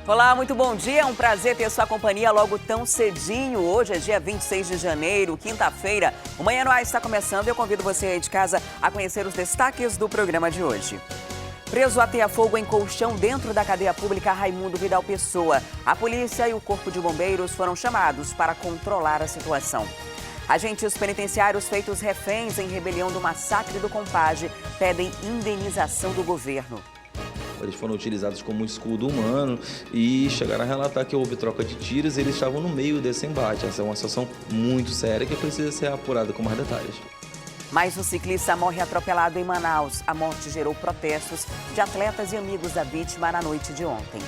Olá, muito bom dia. É um prazer ter sua companhia logo tão cedinho. Hoje é dia 26 de janeiro, quinta-feira. O Manhã no Ar está começando e eu convido você aí de casa a conhecer os destaques do programa de hoje. Preso a teia-fogo em colchão dentro da cadeia pública Raimundo Vidal Pessoa. A polícia e o corpo de bombeiros foram chamados para controlar a situação. Agentes penitenciários feitos reféns em rebelião do massacre do Compadre pedem indenização do governo. Eles foram utilizados como escudo humano e chegaram a relatar que houve troca de tiros e eles estavam no meio desse embate. Essa é uma situação muito séria que precisa ser apurada com mais detalhes. Mais um ciclista morre atropelado em Manaus. A morte gerou protestos de atletas e amigos da vítima na noite de ontem.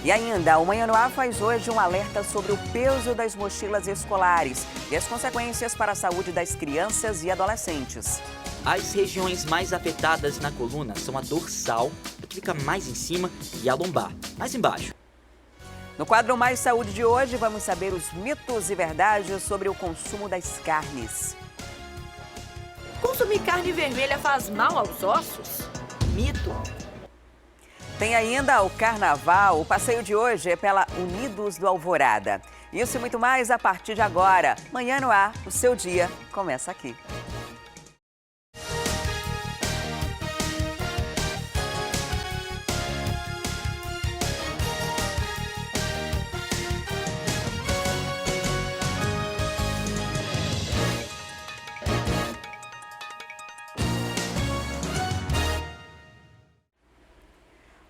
E ainda, o Manhã no Ar faz hoje um alerta sobre o peso das mochilas escolares e as consequências para a saúde das crianças e adolescentes. As regiões mais afetadas na coluna são a dorsal, que fica mais em cima, e a lombar, mais embaixo. No quadro Mais Saúde de hoje, vamos saber os mitos e verdades sobre o consumo das carnes. Consumir carne vermelha faz mal aos ossos? Mito. Tem ainda o Carnaval. O passeio de hoje é pela Unidos do Alvorada. Isso e muito mais a partir de agora. Manhã no Ar, o seu dia começa aqui.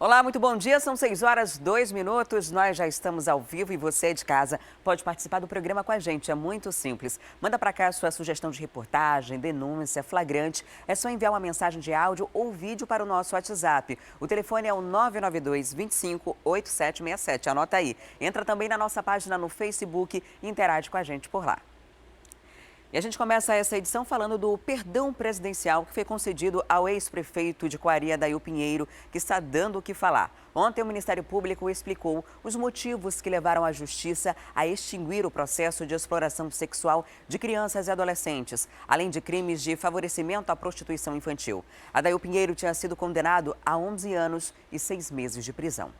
Olá, muito bom dia. São 6h02. Nós já estamos ao vivo e você de casa pode participar do programa com a gente. É muito simples. Manda para cá a sua sugestão de reportagem, denúncia, flagrante. É só enviar uma mensagem de áudio ou vídeo para o nosso WhatsApp. O telefone é o 992 25 8767. Anota aí. Entra também na nossa página no Facebook e interage com a gente por lá. E a gente começa essa edição falando do perdão presidencial que foi concedido ao ex-prefeito de Coari, Adail Pinheiro, que está dando o que falar. Ontem, o Ministério Público explicou os motivos que levaram a Justiça a extinguir o processo de exploração sexual de crianças e adolescentes, além de crimes de favorecimento à prostituição infantil. Adail Pinheiro tinha sido condenado a 11 anos e 6 meses de prisão.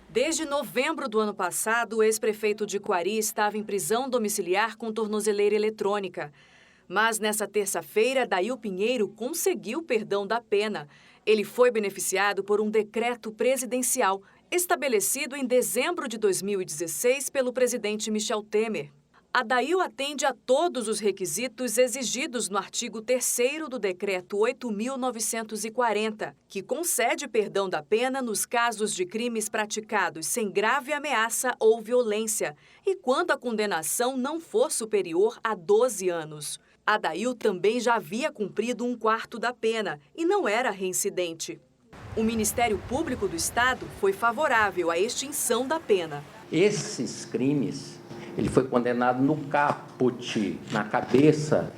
Desde novembro do ano passado, o ex-prefeito de Coari estava em prisão domiciliar com tornozeleira eletrônica. Mas nessa terça-feira, Adail Pinheiro conseguiu perdão da pena. Ele foi beneficiado por um decreto presidencial estabelecido em dezembro de 2016 pelo presidente Michel Temer. Adail atende a todos os requisitos exigidos no artigo 3º do Decreto 8.940, que concede perdão da pena nos casos de crimes praticados sem grave ameaça ou violência e quando a condenação não for superior a 12 anos. Adail também já havia cumprido 1/4 da pena e não era reincidente. O Ministério Público do Estado foi favorável à extinção da pena. Esses crimes... Ele foi condenado no caput, na cabeça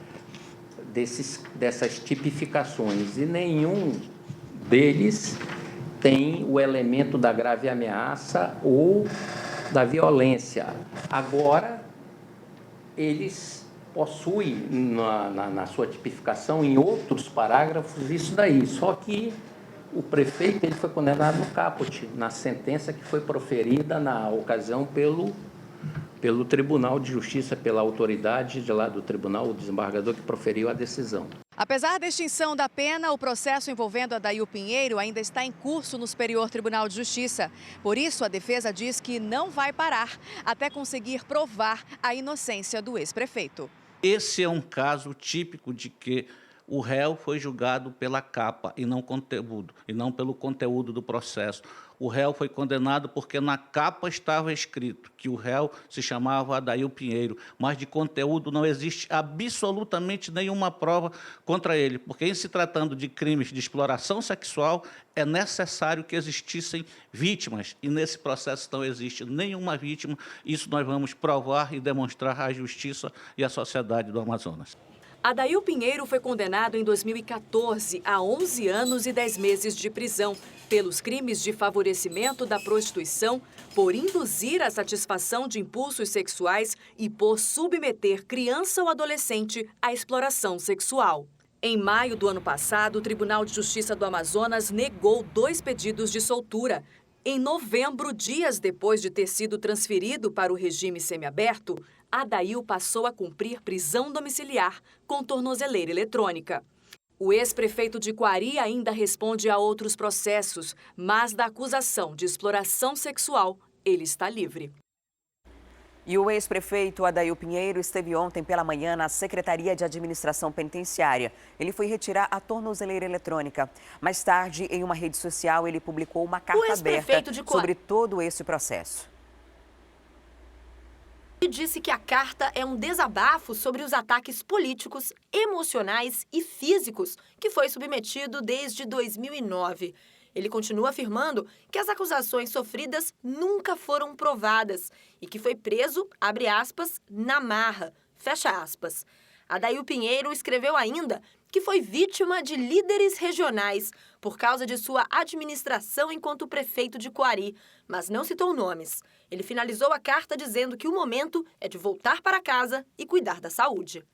dessas tipificações. E nenhum deles tem o elemento da grave ameaça ou da violência. Agora, eles possuem na sua tipificação, em outros parágrafos, isso daí. Só que o prefeito ele foi condenado no caput, na sentença que foi proferida na ocasião pelo Tribunal de Justiça, pela autoridade de lá do tribunal, o desembargador que proferiu a decisão. Apesar da extinção da pena, o processo envolvendo Adail Pinheiro ainda está em curso no Superior Tribunal de Justiça. Por isso, a defesa diz que não vai parar até conseguir provar a inocência do ex-prefeito. Esse é um caso típico de que o réu foi julgado pela capa e não pelo conteúdo do processo. O réu foi condenado porque na capa estava escrito que o réu se chamava Adail Pinheiro, mas de conteúdo não existe absolutamente nenhuma prova contra ele, porque em se tratando de crimes de exploração sexual, é necessário que existissem vítimas, e nesse processo não existe nenhuma vítima. Isso nós vamos provar e demonstrar à Justiça e à sociedade do Amazonas. Adail Pinheiro foi condenado em 2014 a 11 anos e 10 meses de prisão pelos crimes de favorecimento da prostituição, por induzir a satisfação de impulsos sexuais e por submeter criança ou adolescente à exploração sexual. Em maio do ano passado, o Tribunal de Justiça do Amazonas negou 2 pedidos de soltura. Em novembro, dias depois de ter sido transferido para o regime semiaberto, Adail passou a cumprir prisão domiciliar com tornozeleira eletrônica. O ex-prefeito de Quari ainda responde a outros processos, mas da acusação de exploração sexual, ele está livre. E o ex-prefeito Adail Pinheiro esteve ontem pela manhã na Secretaria de Administração Penitenciária. Ele foi retirar a tornozeleira eletrônica. Mais tarde, em uma rede social, ele publicou uma carta aberta sobre todo esse processo. E disse que a carta é um desabafo sobre os ataques políticos, emocionais e físicos que foi submetido desde 2009. Ele continua afirmando que as acusações sofridas nunca foram provadas e que foi preso, abre aspas, na marra, fecha aspas. Adail Pinheiro escreveu ainda que foi vítima de líderes regionais por causa de sua administração enquanto prefeito de Quari, mas não citou nomes. Ele finalizou a carta dizendo que o momento é de voltar para casa e cuidar da saúde.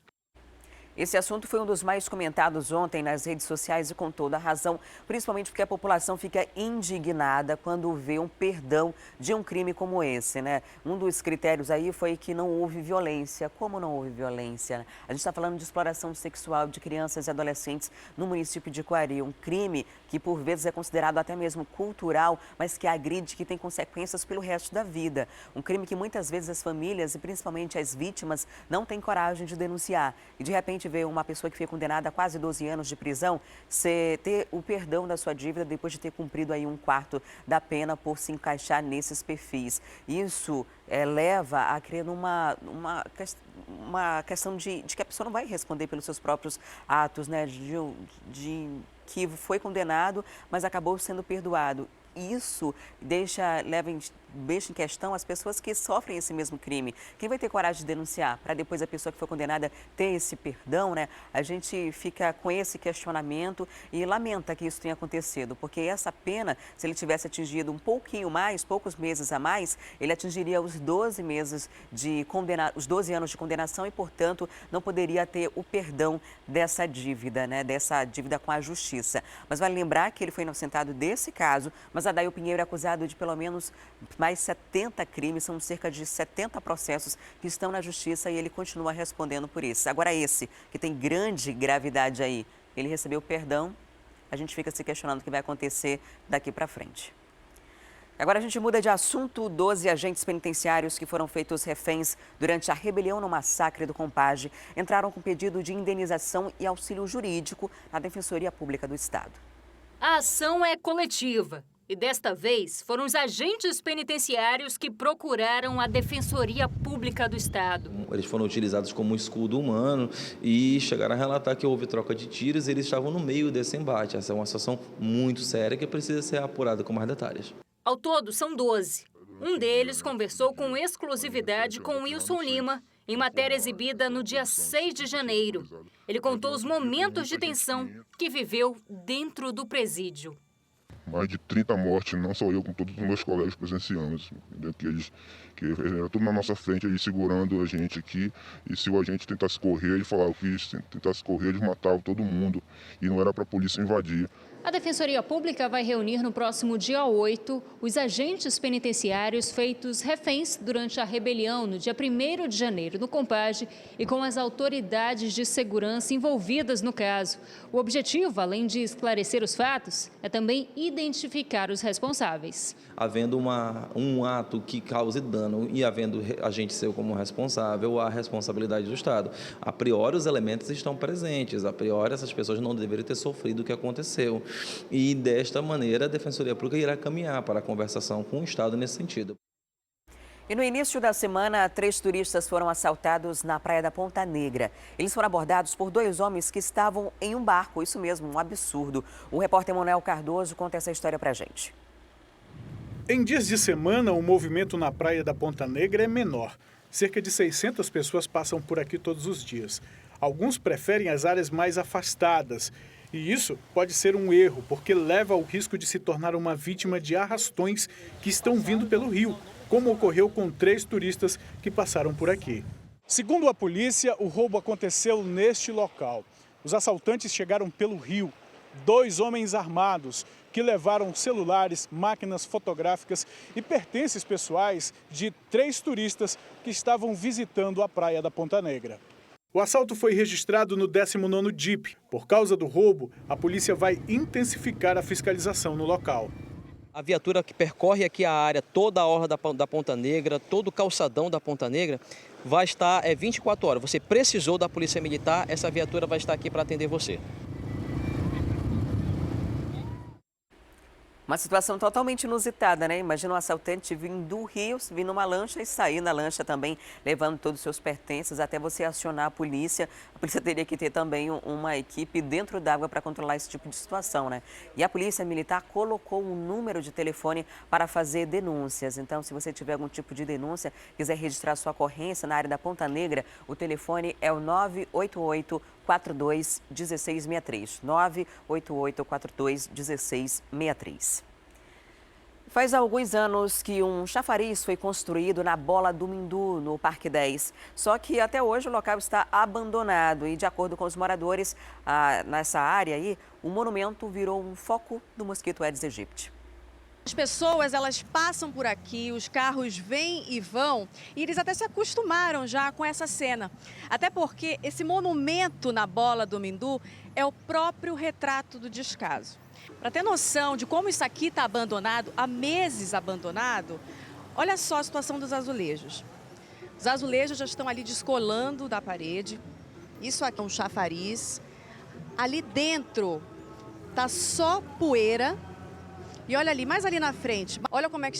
Esse assunto foi um dos mais comentados ontem nas redes sociais e com toda a razão, principalmente porque a população fica indignada quando vê um perdão de um crime como esse, né? Um dos critérios aí foi que não houve violência. Como não houve violência, né? A gente está falando de exploração sexual de crianças e adolescentes no município de Quari, um crime que por vezes é considerado até mesmo cultural, mas que agride, que tem consequências pelo resto da vida. Um crime que muitas vezes as famílias e principalmente as vítimas não têm coragem de denunciar. E de repente ver uma pessoa que foi condenada a quase 12 anos de prisão ter o perdão da sua dívida depois de ter cumprido aí 1/4 da pena por se encaixar nesses perfis. Isso leva a crer numa questão de que a pessoa não vai responder pelos seus próprios atos, né? De que foi condenado, mas acabou sendo perdoado. Isso deixa em questão as pessoas que sofrem esse mesmo crime. Quem vai ter coragem de denunciar para depois a pessoa que foi condenada ter esse perdão, né? A gente fica com esse questionamento e lamenta que isso tenha acontecido, porque essa pena, se ele tivesse atingido um pouquinho mais, poucos meses a mais, ele atingiria os 12 anos de condenação e, portanto, não poderia ter o perdão dessa dívida, né? Dessa dívida com a justiça. Mas vale lembrar que ele foi inocentado desse caso, mas Adail Pinheiro é acusado de pelo menos mais 70 crimes, são cerca de 70 processos que estão na justiça e ele continua respondendo por isso. Agora esse, que tem grande gravidade aí, ele recebeu perdão, a gente fica se questionando o que vai acontecer daqui para frente. Agora a gente muda de assunto. 12 agentes penitenciários que foram feitos reféns durante a rebelião no massacre do Compage entraram com pedido de indenização e auxílio jurídico na Defensoria Pública do Estado. A ação é coletiva. E desta vez foram os agentes penitenciários que procuraram a Defensoria Pública do Estado. Eles foram utilizados como um escudo humano e chegaram a relatar que houve troca de tiros e eles estavam no meio desse embate. Essa é uma situação muito séria que precisa ser apurada com mais detalhes. Ao todo, são 12. Um deles conversou com exclusividade com Wilson Lima, em matéria exibida no dia 6 de janeiro. Ele contou os momentos de tensão que viveu dentro do presídio. Mais de 30 mortes, não só eu, com todos os meus colegas presenciamos, que era tudo na nossa frente, eles segurando a gente aqui, e se o agente tentasse correr, ele falava que se tentasse correr, eles matavam todo mundo, e não era para a polícia invadir. A Defensoria Pública vai reunir no próximo dia 8 os agentes penitenciários feitos reféns durante a rebelião no dia 1º de janeiro no Compage e com as autoridades de segurança envolvidas no caso. O objetivo, além de esclarecer os fatos, é também identificar os responsáveis. Havendo um ato que cause dano e havendo agente seu como responsável, há responsabilidade do Estado. A priori, os elementos estão presentes. A priori, essas pessoas não deveriam ter sofrido o que aconteceu. E, desta maneira, a Defensoria Pública irá caminhar para a conversação com o Estado nesse sentido. E no início da semana, 3 turistas foram assaltados na praia da Ponta Negra. Eles foram abordados por 2 homens que estavam em um barco. Isso mesmo, um absurdo. O repórter Manuel Cardoso conta essa história pra gente. Em dias de semana, o movimento na praia da Ponta Negra é menor. Cerca de 600 pessoas passam por aqui todos os dias. Alguns preferem as áreas mais afastadas. E isso pode ser um erro, porque leva ao risco de se tornar uma vítima de arrastões que estão vindo pelo rio, como ocorreu com 3 turistas que passaram por aqui. Segundo a polícia, o roubo aconteceu neste local. Os assaltantes chegaram pelo rio. 2 homens armados que levaram celulares, máquinas fotográficas e pertences pessoais de 3 turistas que estavam visitando a praia da Ponta Negra. O assalto foi registrado no 19º DIP. Por causa do roubo, a polícia vai intensificar a fiscalização no local. A viatura que percorre aqui a área, toda a orla da Ponta Negra, todo o calçadão da Ponta Negra, vai estar 24 horas. Você precisou da Polícia Militar, essa viatura vai estar aqui para atender você. Uma situação totalmente inusitada, né? Imagina um assaltante vindo do Rio, vindo numa lancha e sair na lancha também, levando todos os seus pertences, até você acionar a polícia. A polícia teria que ter também uma equipe dentro d'água para controlar esse tipo de situação, né? E a Polícia Militar colocou um número de telefone para fazer denúncias. Então, se você tiver algum tipo de denúncia, quiser registrar sua ocorrência na área da Ponta Negra, o telefone é o 988-42-1663. 988-42-1663. Faz alguns anos que um chafariz foi construído na Bola do Mindu, no Parque 10. Só que até hoje o local está abandonado e, de acordo com os moradores nessa área aí, o monumento virou um foco do mosquito Aedes aegypti. As pessoas, elas passam por aqui, os carros vêm e vão, e eles até se acostumaram já com essa cena. Até porque esse monumento na Bola do Mindu é o próprio retrato do descaso. Para ter noção de como isso aqui está abandonado, há meses abandonado, olha só a situação dos azulejos. Os azulejos já estão ali descolando da parede. Isso aqui é um chafariz. Ali dentro está só poeira. E olha ali, mais ali na frente, olha como é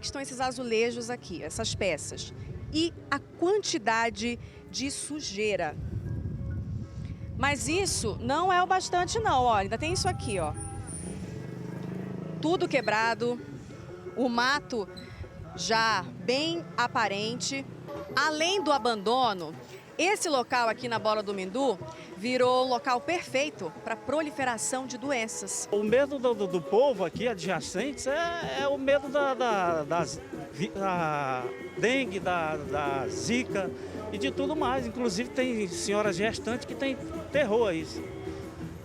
que estão esses azulejos aqui, essas peças. E a quantidade de sujeira. Mas isso não é o bastante não, ó, ainda tem isso aqui, ó. Tudo quebrado, o mato já bem aparente. Além do abandono, esse local aqui na Bola do Mindu virou um local perfeito para proliferação de doenças. O medo do povo aqui adjacentes é o medo da dengue, da zika e de tudo mais. Inclusive tem senhoras gestantes que têm terror a isso.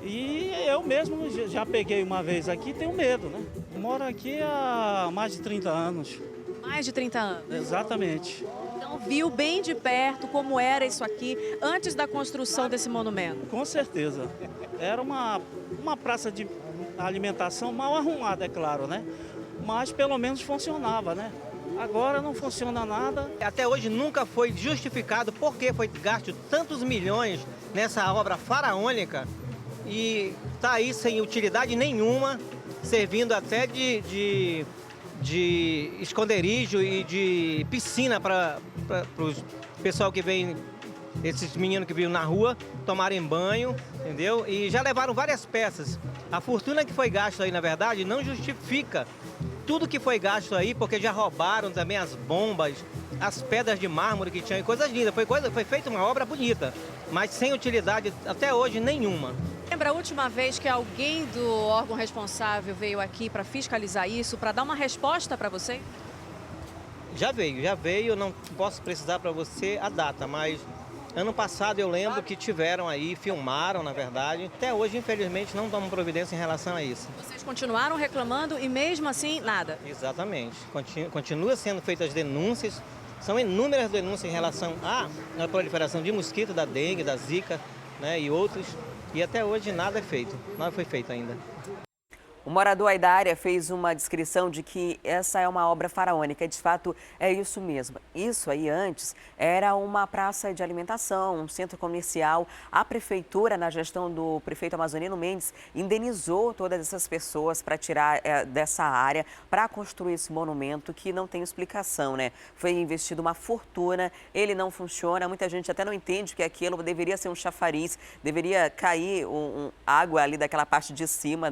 E eu mesmo já peguei uma vez aqui e tenho medo, né? Eu moro aqui há mais de 30 anos. Mais de 30 anos? Exatamente. Então viu bem de perto como era isso aqui antes da construção desse monumento? Com certeza. Era uma praça de alimentação mal arrumada, é claro, né? Mas pelo menos funcionava, né? Agora não funciona nada. Até hoje nunca foi justificado por que foi gasto tantos milhões nessa obra faraônica e está aí sem utilidade nenhuma, servindo até de esconderijo e de piscina para o pessoal que vem, esses meninos que vivem na rua, tomarem banho, entendeu? E já levaram várias peças. A fortuna que foi gasta aí, na verdade, não justifica tudo que foi gasto aí, porque já roubaram também as bombas, as pedras de mármore que tinham, coisas lindas. Foi feita uma obra bonita, mas sem utilidade até hoje nenhuma. Lembra a última vez que alguém do órgão responsável veio aqui para fiscalizar isso, para dar uma resposta para você? Já veio, não posso precisar para você a data, mas ano passado eu lembro que tiveram aí, filmaram na verdade. Até hoje, infelizmente, não tomam providência em relação a isso. Vocês continuaram reclamando e mesmo assim, nada? Exatamente. Continua sendo feitas denúncias, são inúmeras denúncias em relação à proliferação de mosquito, da dengue, da zika, né, e outros. E até hoje nada é feito, nada foi feito ainda. O morador aí da área fez uma descrição de que essa é uma obra faraônica, e de fato é isso mesmo. Isso aí antes era uma praça de alimentação, um centro comercial. A prefeitura, na gestão do prefeito Amazonino Mendes, indenizou todas essas pessoas para tirar dessa área, para construir esse monumento que não tem explicação, né? Foi investido uma fortuna, ele não funciona, muita gente até não entende que aquilo deveria ser um chafariz, deveria cair água ali daquela parte de cima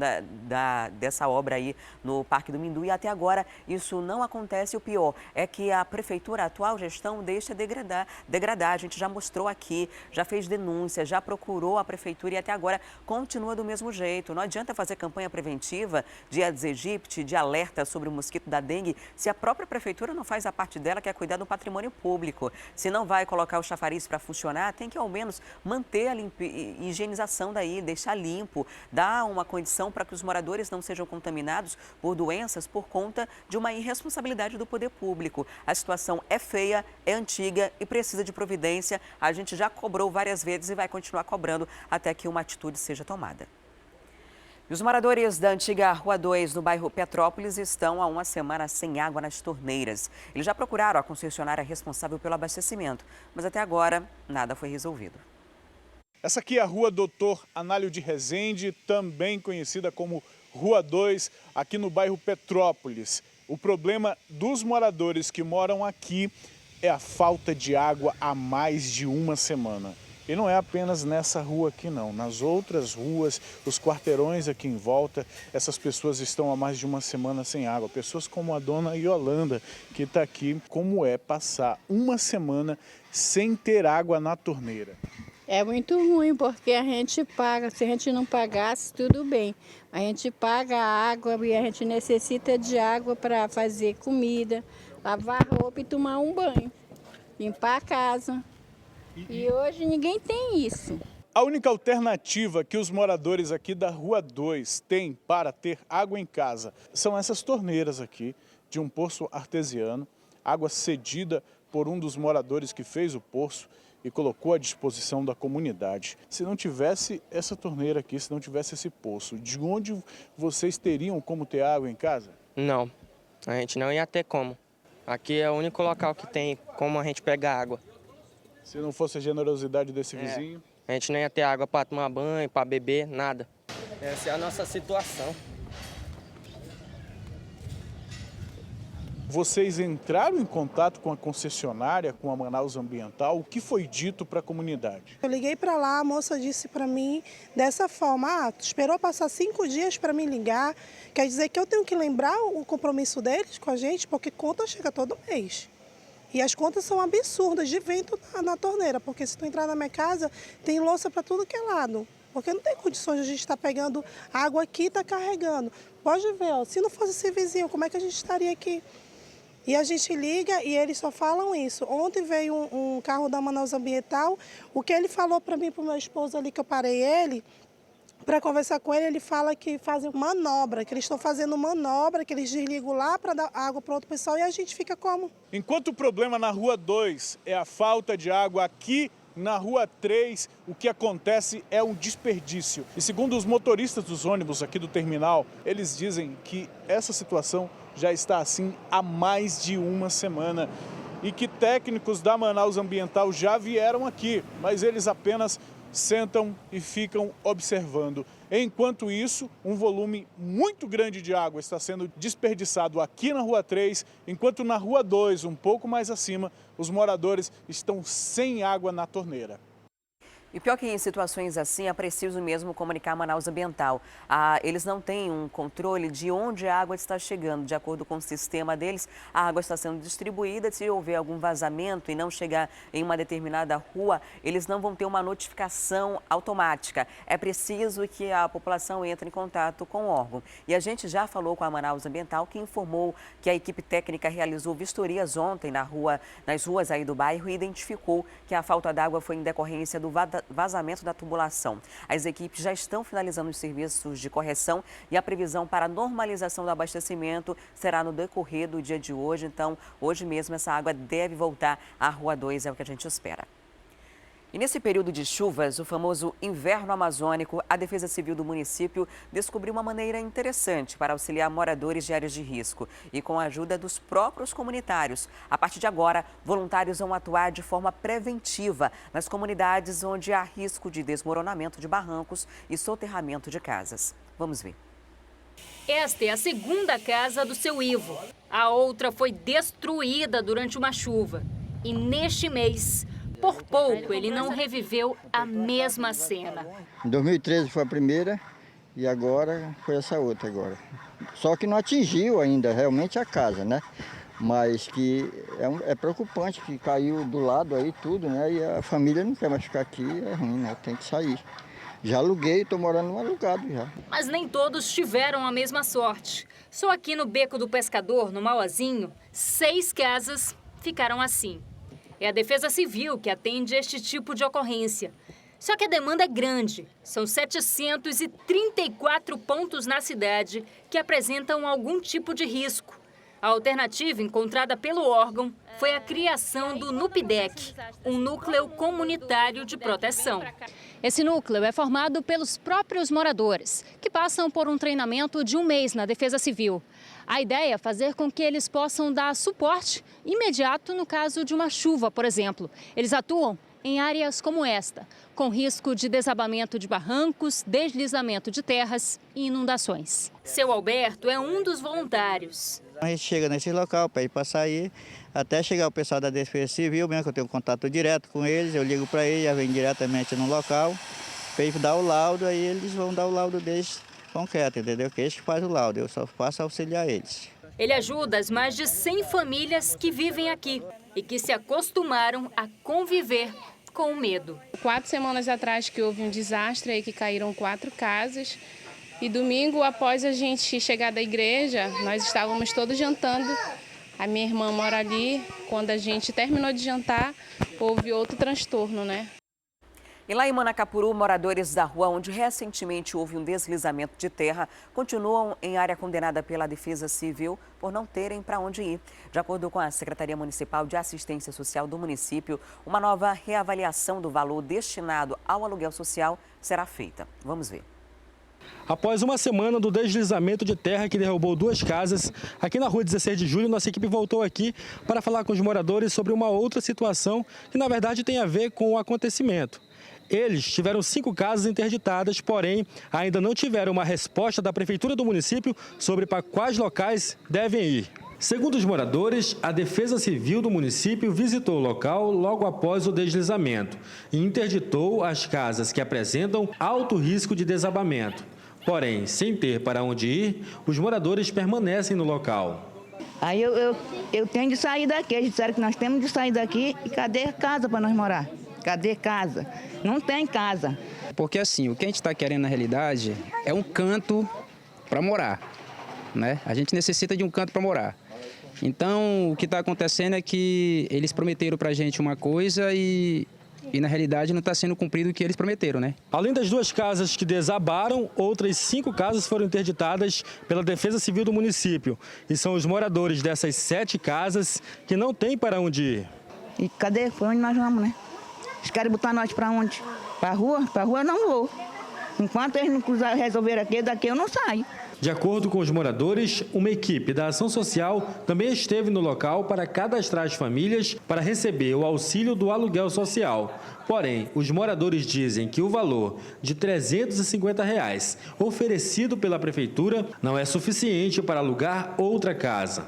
dessa obra aí no Parque do Mindu, e até agora isso não acontece. O pior é que a prefeitura, a atual gestão, deixa degradar. A gente já mostrou aqui, já fez denúncia, já procurou a prefeitura e até agora continua do mesmo jeito. Não adianta fazer campanha preventiva de Aedes aegypti, de alerta sobre o mosquito da dengue, se a própria prefeitura não faz a parte dela, que é cuidar do patrimônio público. Se não vai colocar o chafariz para funcionar, tem que ao menos manter a higienização daí, deixar limpo, dar uma condição para que os moradores moradores não sejam contaminados por doenças por conta de uma irresponsabilidade do poder público. A situação é feia, é antiga e precisa de providência. A gente já cobrou várias vezes e vai continuar cobrando até que uma atitude seja tomada. E os moradores da antiga Rua 2, no bairro Petrópolis, estão há uma semana sem água nas torneiras. Eles já procuraram a concessionária responsável pelo abastecimento, mas até agora nada foi resolvido. Essa aqui é a Rua Doutor Análio de Rezende, também conhecida como Rua 2, aqui no bairro Petrópolis. O problema dos moradores que moram aqui é a falta de água há mais de uma semana. E não é apenas nessa rua aqui não, nas outras ruas, os quarteirões aqui em volta, essas pessoas estão há mais de uma semana sem água. Pessoas como a dona Yolanda, que está aqui, como é passar uma semana sem ter água na torneira. É muito ruim, porque a gente paga, se a gente não pagasse, tudo bem. A gente paga a água e a gente necessita de água para fazer comida, lavar roupa e tomar um banho, limpar a casa. E hoje ninguém tem isso. A única alternativa que os moradores aqui da Rua 2 têm para ter água em casa são essas torneiras aqui, de um poço artesiano, água cedida por um dos moradores que fez o poço e colocou à disposição da comunidade. Se não tivesse essa torneira aqui, se não tivesse esse poço, de onde vocês teriam como ter água em casa? Não, a gente não ia ter como. Aqui é o único local que tem como a gente pegar água. Se não fosse a generosidade desse vizinho? A gente não ia ter água para tomar banho, para beber, nada. Essa é a nossa situação. Vocês entraram em contato com a concessionária, com a Manaus Ambiental? O que foi dito para a comunidade? Eu liguei para lá, a moça disse para mim dessa forma, esperou passar 5 dias para me ligar, quer dizer que eu tenho que lembrar o compromisso deles com a gente, porque conta chega todo mês. E as contas são absurdas de vento na torneira, porque se tu entrar na minha casa, tem louça para tudo que é lado. Porque não tem condições de a gente estar pegando água aqui e estar carregando. Pode ver, ó, se não fosse esse vizinho, como é que a gente estaria aqui? E a gente liga e eles só falam isso. Ontem veio um carro da Manaus Ambiental, o que ele falou para mim, para o meu esposo ali, que eu parei ele, para conversar com ele, ele fala que fazem manobra, que eles estão fazendo manobra, que eles desligam lá para dar água para outro pessoal e a gente fica como? Enquanto o problema na Rua 2 é a falta de água, aqui na Rua 3 o que acontece é um desperdício. E segundo os motoristas dos ônibus aqui do terminal, eles dizem que essa situação já está assim há mais de uma semana e que técnicos da Manaus Ambiental já vieram aqui, mas eles apenas sentam e ficam observando. Enquanto isso, um volume muito grande de água está sendo desperdiçado aqui na Rua 3, enquanto na Rua 2, um pouco mais acima, os moradores estão sem água na torneira. E pior que em situações assim, é preciso mesmo comunicar a Manaus Ambiental. Eles não têm um controle de onde a água está chegando. De acordo com o sistema deles, a água está sendo distribuída. Se houver algum vazamento e não chegar em uma determinada rua, eles não vão ter uma notificação automática. É preciso que a população entre em contato com o órgão. E a gente já falou com a Manaus Ambiental, que informou que a equipe técnica realizou vistorias ontem nas ruas aí do bairro e identificou que a falta d'água foi em decorrência do vazamento da tubulação. As equipes já estão finalizando os serviços de correção e a previsão para a normalização do abastecimento será no decorrer do dia de hoje. Então, hoje mesmo essa água deve voltar à Rua 2, é o que a gente espera. E nesse período de chuvas, o famoso inverno amazônico, a Defesa Civil do município descobriu uma maneira interessante para auxiliar moradores de áreas de risco. E com a ajuda dos próprios comunitários, a partir de agora, voluntários vão atuar de forma preventiva nas comunidades onde há risco de desmoronamento de barrancos e soterramento de casas. Vamos ver. Esta é a segunda casa do seu Ivo. A outra foi destruída durante uma chuva. E neste mês, por pouco, ele não reviveu a mesma cena. Em 2013 foi a primeira e agora foi essa outra agora. Só que não atingiu ainda realmente a casa, né? Mas que é preocupante que caiu do lado aí tudo, né? E a família não quer mais ficar aqui, é ruim, né? Tem que sair. Já aluguei, estou morando no alugado já. Mas nem todos tiveram a mesma sorte. Só aqui no Beco do Pescador, no Mauazinho, 6 casas ficaram assim. É a Defesa Civil que atende este tipo de ocorrência. Só que a demanda é grande. São 734 pontos na cidade que apresentam algum tipo de risco. A alternativa encontrada pelo órgão foi a criação do NUPDEC, um núcleo comunitário de proteção. Esse núcleo é formado pelos próprios moradores, que passam por um treinamento de 1 mês na Defesa Civil. A ideia é fazer com que eles possam dar suporte imediato no caso de uma chuva, por exemplo. Eles atuam em áreas como esta, com risco de desabamento de barrancos, deslizamento de terras e inundações. Seu Alberto é um dos voluntários. A gente chega nesse local para ir para sair, até chegar o pessoal da Defesa Civil, mesmo que eu tenho contato direto com eles, eu ligo para eles, já vem diretamente no local, para eles dar o laudo, aí eles vão dar o laudo deles concreto, entendeu? Que eles que fazem o laudo, eu só faço auxiliar eles. Ele ajuda as mais de 100 famílias que vivem aqui e que se acostumaram a conviver com o medo. 4 semanas atrás que houve um desastre aí que caíram 4 casas. E domingo, após a gente chegar da igreja, nós estávamos todos jantando. A minha irmã mora ali. Quando a gente terminou de jantar, houve outro transtorno, né? E lá em Manacapuru, moradores da rua onde recentemente houve um deslizamento de terra continuam em área condenada pela Defesa Civil por não terem para onde ir. De acordo com a Secretaria Municipal de Assistência Social do município, uma nova reavaliação do valor destinado ao aluguel social será feita. Vamos ver. Após uma semana do deslizamento de terra que derrubou 2 casas, aqui na rua 16 de julho, nossa equipe voltou aqui para falar com os moradores sobre uma outra situação que, na verdade, tem a ver com o acontecimento. Eles tiveram 5 casas interditadas, porém, ainda não tiveram uma resposta da Prefeitura do município sobre para quais locais devem ir. Segundo os moradores, a Defesa Civil do município visitou o local logo após o deslizamento e interditou as casas que apresentam alto risco de desabamento. Porém, sem ter para onde ir, os moradores permanecem no local. Aí eu tenho de sair daqui, eles disseram que nós temos de sair daqui e cadê casa para nós morar? Cadê casa? Não tem casa. Porque assim, o que a gente está querendo na realidade é um canto para morar, né? A gente necessita de um canto para morar. Então, o que está acontecendo é que eles prometeram para a gente uma coisa e na realidade não está sendo cumprido o que eles prometeram, né? Além das 2 casas que desabaram, outras 5 casas foram interditadas pela Defesa Civil do município. E são os moradores dessas 7 casas que não têm para onde ir. E cadê? Para onde nós vamos, né? Eles querem botar nós para onde? Para a rua? Para a rua eu não vou. Enquanto eles não resolverem aqui, daqui eu não saio. De acordo com os moradores, uma equipe da Ação Social também esteve no local para cadastrar as famílias para receber o auxílio do aluguel social. Porém, os moradores dizem que o valor de R$ 350 oferecido pela Prefeitura não é suficiente para alugar outra casa.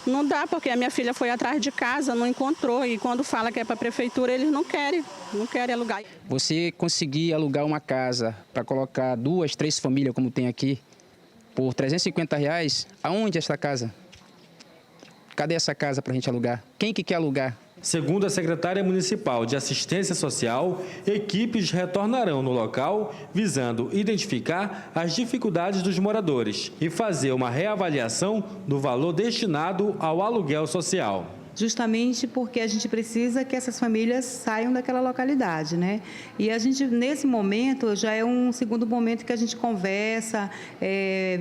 Não dá, porque a minha filha foi atrás de casa, não encontrou. E quando fala que é para a Prefeitura, eles não querem alugar. Você conseguir alugar uma casa para colocar 2, 3 famílias, como tem aqui, por R$ 350, aonde é essa casa? Cadê essa casa para a gente alugar? Quem que quer alugar? Segundo a secretária municipal de Assistência Social, equipes retornarão no local visando identificar as dificuldades dos moradores e fazer uma reavaliação do valor destinado ao aluguel social. Justamente porque a gente precisa que essas famílias saiam daquela localidade, né? E a gente, nesse momento, já é um segundo momento que a gente conversa,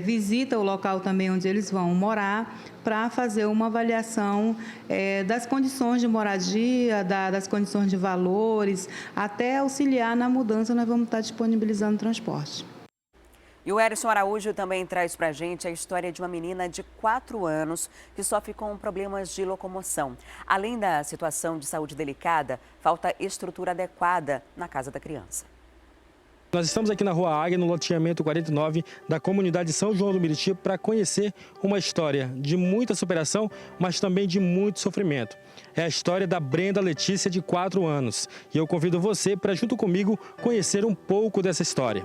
visita o local também onde eles vão morar, para fazer uma avaliação das condições de moradia, das condições de valores, até auxiliar na mudança, nós vamos estar disponibilizando transporte. E o Erison Araújo também traz para a gente a história de uma menina de 4 anos que sofre com problemas de locomoção. Além da situação de saúde delicada, falta estrutura adequada na casa da criança. Nós estamos aqui na Rua Águia, no loteamento 49 da comunidade São João do Meriti, para conhecer uma história de muita superação, mas também de muito sofrimento. É a história da Brenda Letícia, de 4 anos. E eu convido você para, junto comigo, conhecer um pouco dessa história.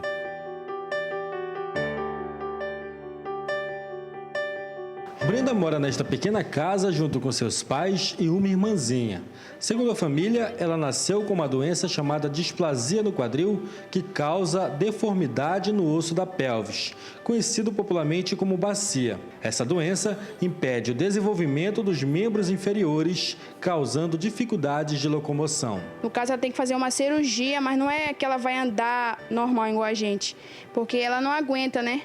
Brenda mora nesta pequena casa junto com seus pais e uma irmãzinha. Segundo a família, ela nasceu com uma doença chamada displasia no quadril, que causa deformidade no osso da pelvis, conhecido popularmente como bacia. Essa doença impede o desenvolvimento dos membros inferiores, causando dificuldades de locomoção. No caso, ela tem que fazer uma cirurgia, mas não é que ela vai andar normal igual a gente, porque ela não aguenta, né?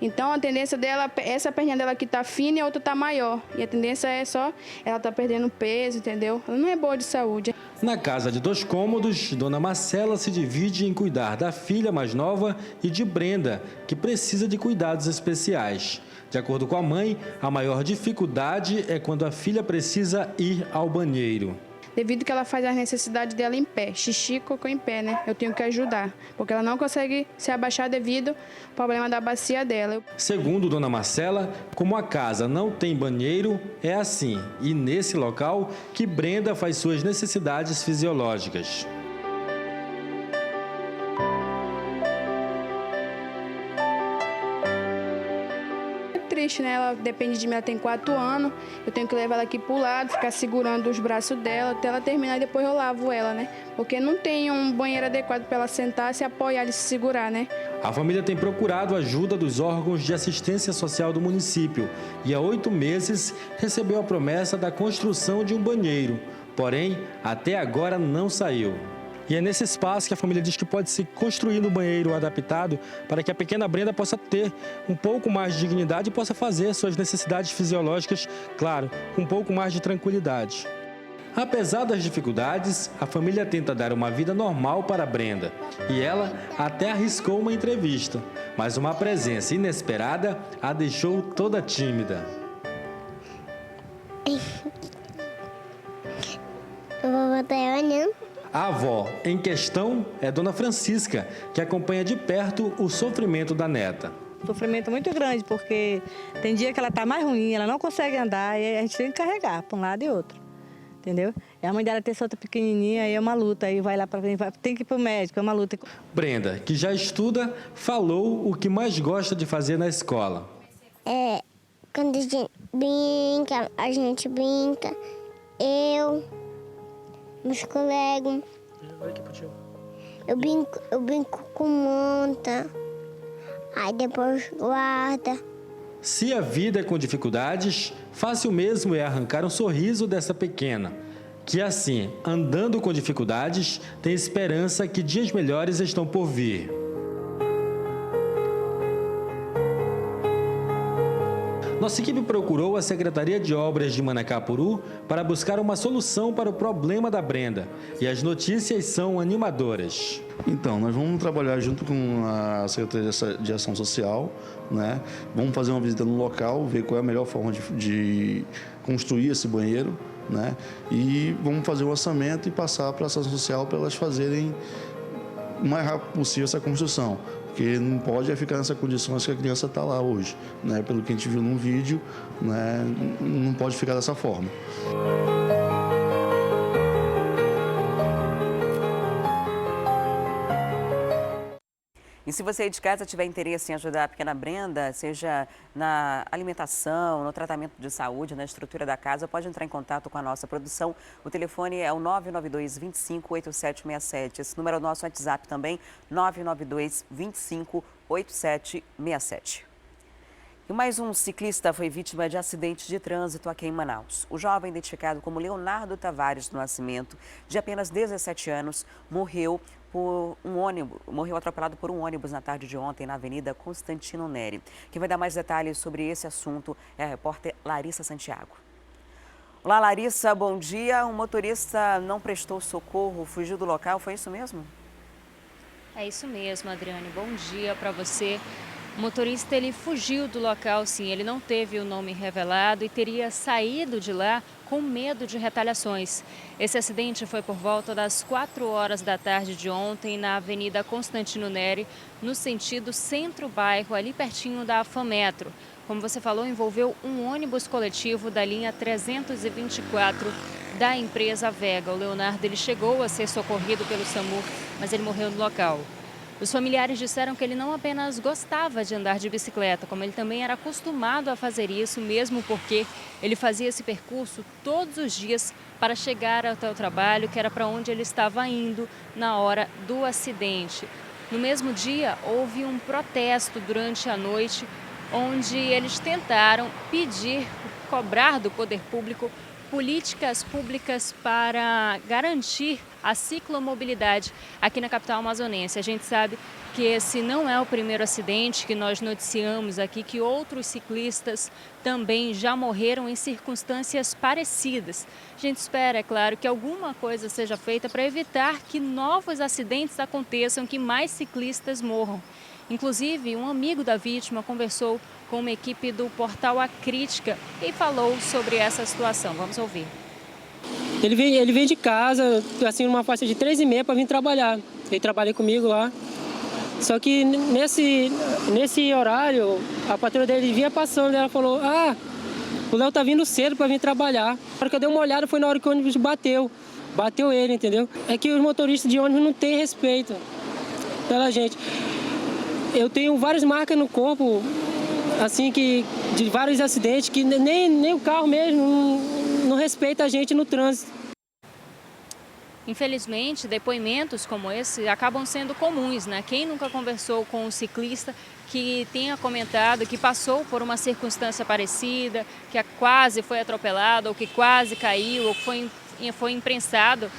Então, a tendência dela, essa perninha dela aqui tá fina e a outra tá maior. E a tendência é só ela tá perdendo peso, entendeu? Ela não é boa de saúde. Na casa de 2 cômodos, Dona Marcela se divide em cuidar da filha mais nova e de Brenda, que precisa de cuidados especiais. De acordo com a mãe, a maior dificuldade é quando a filha precisa ir ao banheiro. Devido que ela faz as necessidades dela em pé, xixi e cocô em pé, né? Eu tenho que ajudar, porque ela não consegue se abaixar devido ao problema da bacia dela. Segundo Dona Marcela, como a casa não tem banheiro, é assim, e nesse local que Brenda faz suas necessidades fisiológicas. Triste, né? Ela depende de mim, ela tem 4 anos, eu tenho que levar ela aqui pro lado, ficar segurando os braços dela até ela terminar e depois eu lavo ela, né? Porque não tem um banheiro adequado para ela sentar, se apoiar e se segurar, né? A família tem procurado a ajuda dos órgãos de assistência social do município e há 8 meses recebeu a promessa da construção de um banheiro, porém até agora não saiu. E é nesse espaço que a família diz que pode se construir um banheiro adaptado para que a pequena Brenda possa ter um pouco mais de dignidade e possa fazer suas necessidades fisiológicas, claro, com um pouco mais de tranquilidade. Apesar das dificuldades, a família tenta dar uma vida normal para Brenda. E ela até arriscou uma entrevista, mas uma presença inesperada a deixou toda tímida. Eu vou botar olhando. A avó em questão é Dona Francisca, que acompanha de perto o sofrimento da neta. Sofrimento muito grande, porque tem dia que ela está mais ruim, ela não consegue andar e a gente tem que carregar para um lado e outro, entendeu? E a mãe dela tem outra pequenininha, aí é uma luta, aí vai lá para tem que ir para o médico, é uma luta. Brenda, que já estuda, falou o que mais gosta de fazer na escola. Quando a gente brinca, meus colegas, eu brinco com monta, aí depois guarda. Se a vida é com dificuldades, fácil mesmo é arrancar um sorriso dessa pequena, que assim, andando com dificuldades, tem esperança que dias melhores estão por vir. Nossa equipe procurou a Secretaria de Obras de Manacapuru para buscar uma solução para o problema da Brenda. E as notícias são animadoras. Então, nós vamos trabalhar junto com a Secretaria de Ação Social, né? Vamos fazer uma visita no local, ver qual é a melhor forma de construir esse banheiro, né? E vamos fazer o orçamento e passar para a Ação Social para elas fazerem o mais rápido possível essa construção. Porque não pode ficar nessas condições que a criança está lá hoje, né? Pelo que a gente viu num vídeo, né? Não pode ficar dessa forma. E se você aí de casa tiver interesse em ajudar a pequena Brenda, seja na alimentação, no tratamento de saúde, na estrutura da casa, pode entrar em contato com a nossa produção. O telefone é o 992 25 8767. Esse número é o nosso WhatsApp também, 992 25 8767. E mais um ciclista foi vítima de acidente de trânsito aqui em Manaus. O jovem, identificado como Leonardo Tavares do Nascimento, de apenas 17 anos, morreu atropelado por um ônibus na tarde de ontem na Avenida Constantino Neri. Quem vai dar mais detalhes sobre esse assunto é a repórter Larissa Santiago. Olá, Larissa, bom dia. Um motorista não prestou socorro, fugiu do local, foi isso mesmo? É isso mesmo, Adriane. Bom dia para você. O motorista, ele fugiu do local, sim. Ele não teve o nome revelado e teria saído de lá com medo de retaliações. Esse acidente foi por volta das 4 horas da tarde de ontem na Avenida Constantino Neri, no sentido centro-bairro, ali pertinho da Fametro. Como você falou, envolveu um ônibus coletivo da linha 324 da empresa Vega. O Leonardo, ele chegou a ser socorrido pelo SAMU, mas ele morreu no local. Os familiares disseram que ele não apenas gostava de andar de bicicleta, como ele também era acostumado a fazer isso, mesmo porque ele fazia esse percurso todos os dias para chegar até o trabalho, que era para onde ele estava indo na hora do acidente. No mesmo dia, houve um protesto durante a noite, onde eles tentaram cobrar do poder público políticas públicas para garantir a ciclomobilidade aqui na capital amazonense. A gente sabe que esse não é o primeiro acidente que nós noticiamos aqui, que outros ciclistas também já morreram em circunstâncias parecidas. A gente espera, é claro, que alguma coisa seja feita para evitar que novos acidentes aconteçam, que mais ciclistas morram. Inclusive, um amigo da vítima conversou com uma equipe do portal A Crítica e falou sobre essa situação. Vamos ouvir. Ele vem de casa, assim, numa faixa de 3h30 para vir trabalhar. Ele trabalha comigo lá. Só que nesse horário, a patroa dele vinha passando, ela falou: "Ah, o Léo tá vindo cedo para vir trabalhar". Na hora que eu dei uma olhada foi na hora que o ônibus bateu ele, entendeu? É que os motoristas de ônibus não têm respeito pela gente. Eu tenho várias marcas no corpo, assim, de vários acidentes, que nem o carro mesmo não respeita a gente no trânsito. Infelizmente, depoimentos como esse acabam sendo comuns, né? Quem nunca conversou com um ciclista que tenha comentado que passou por uma circunstância parecida, que quase foi atropelado, ou que quase caiu, ou que foi imprensado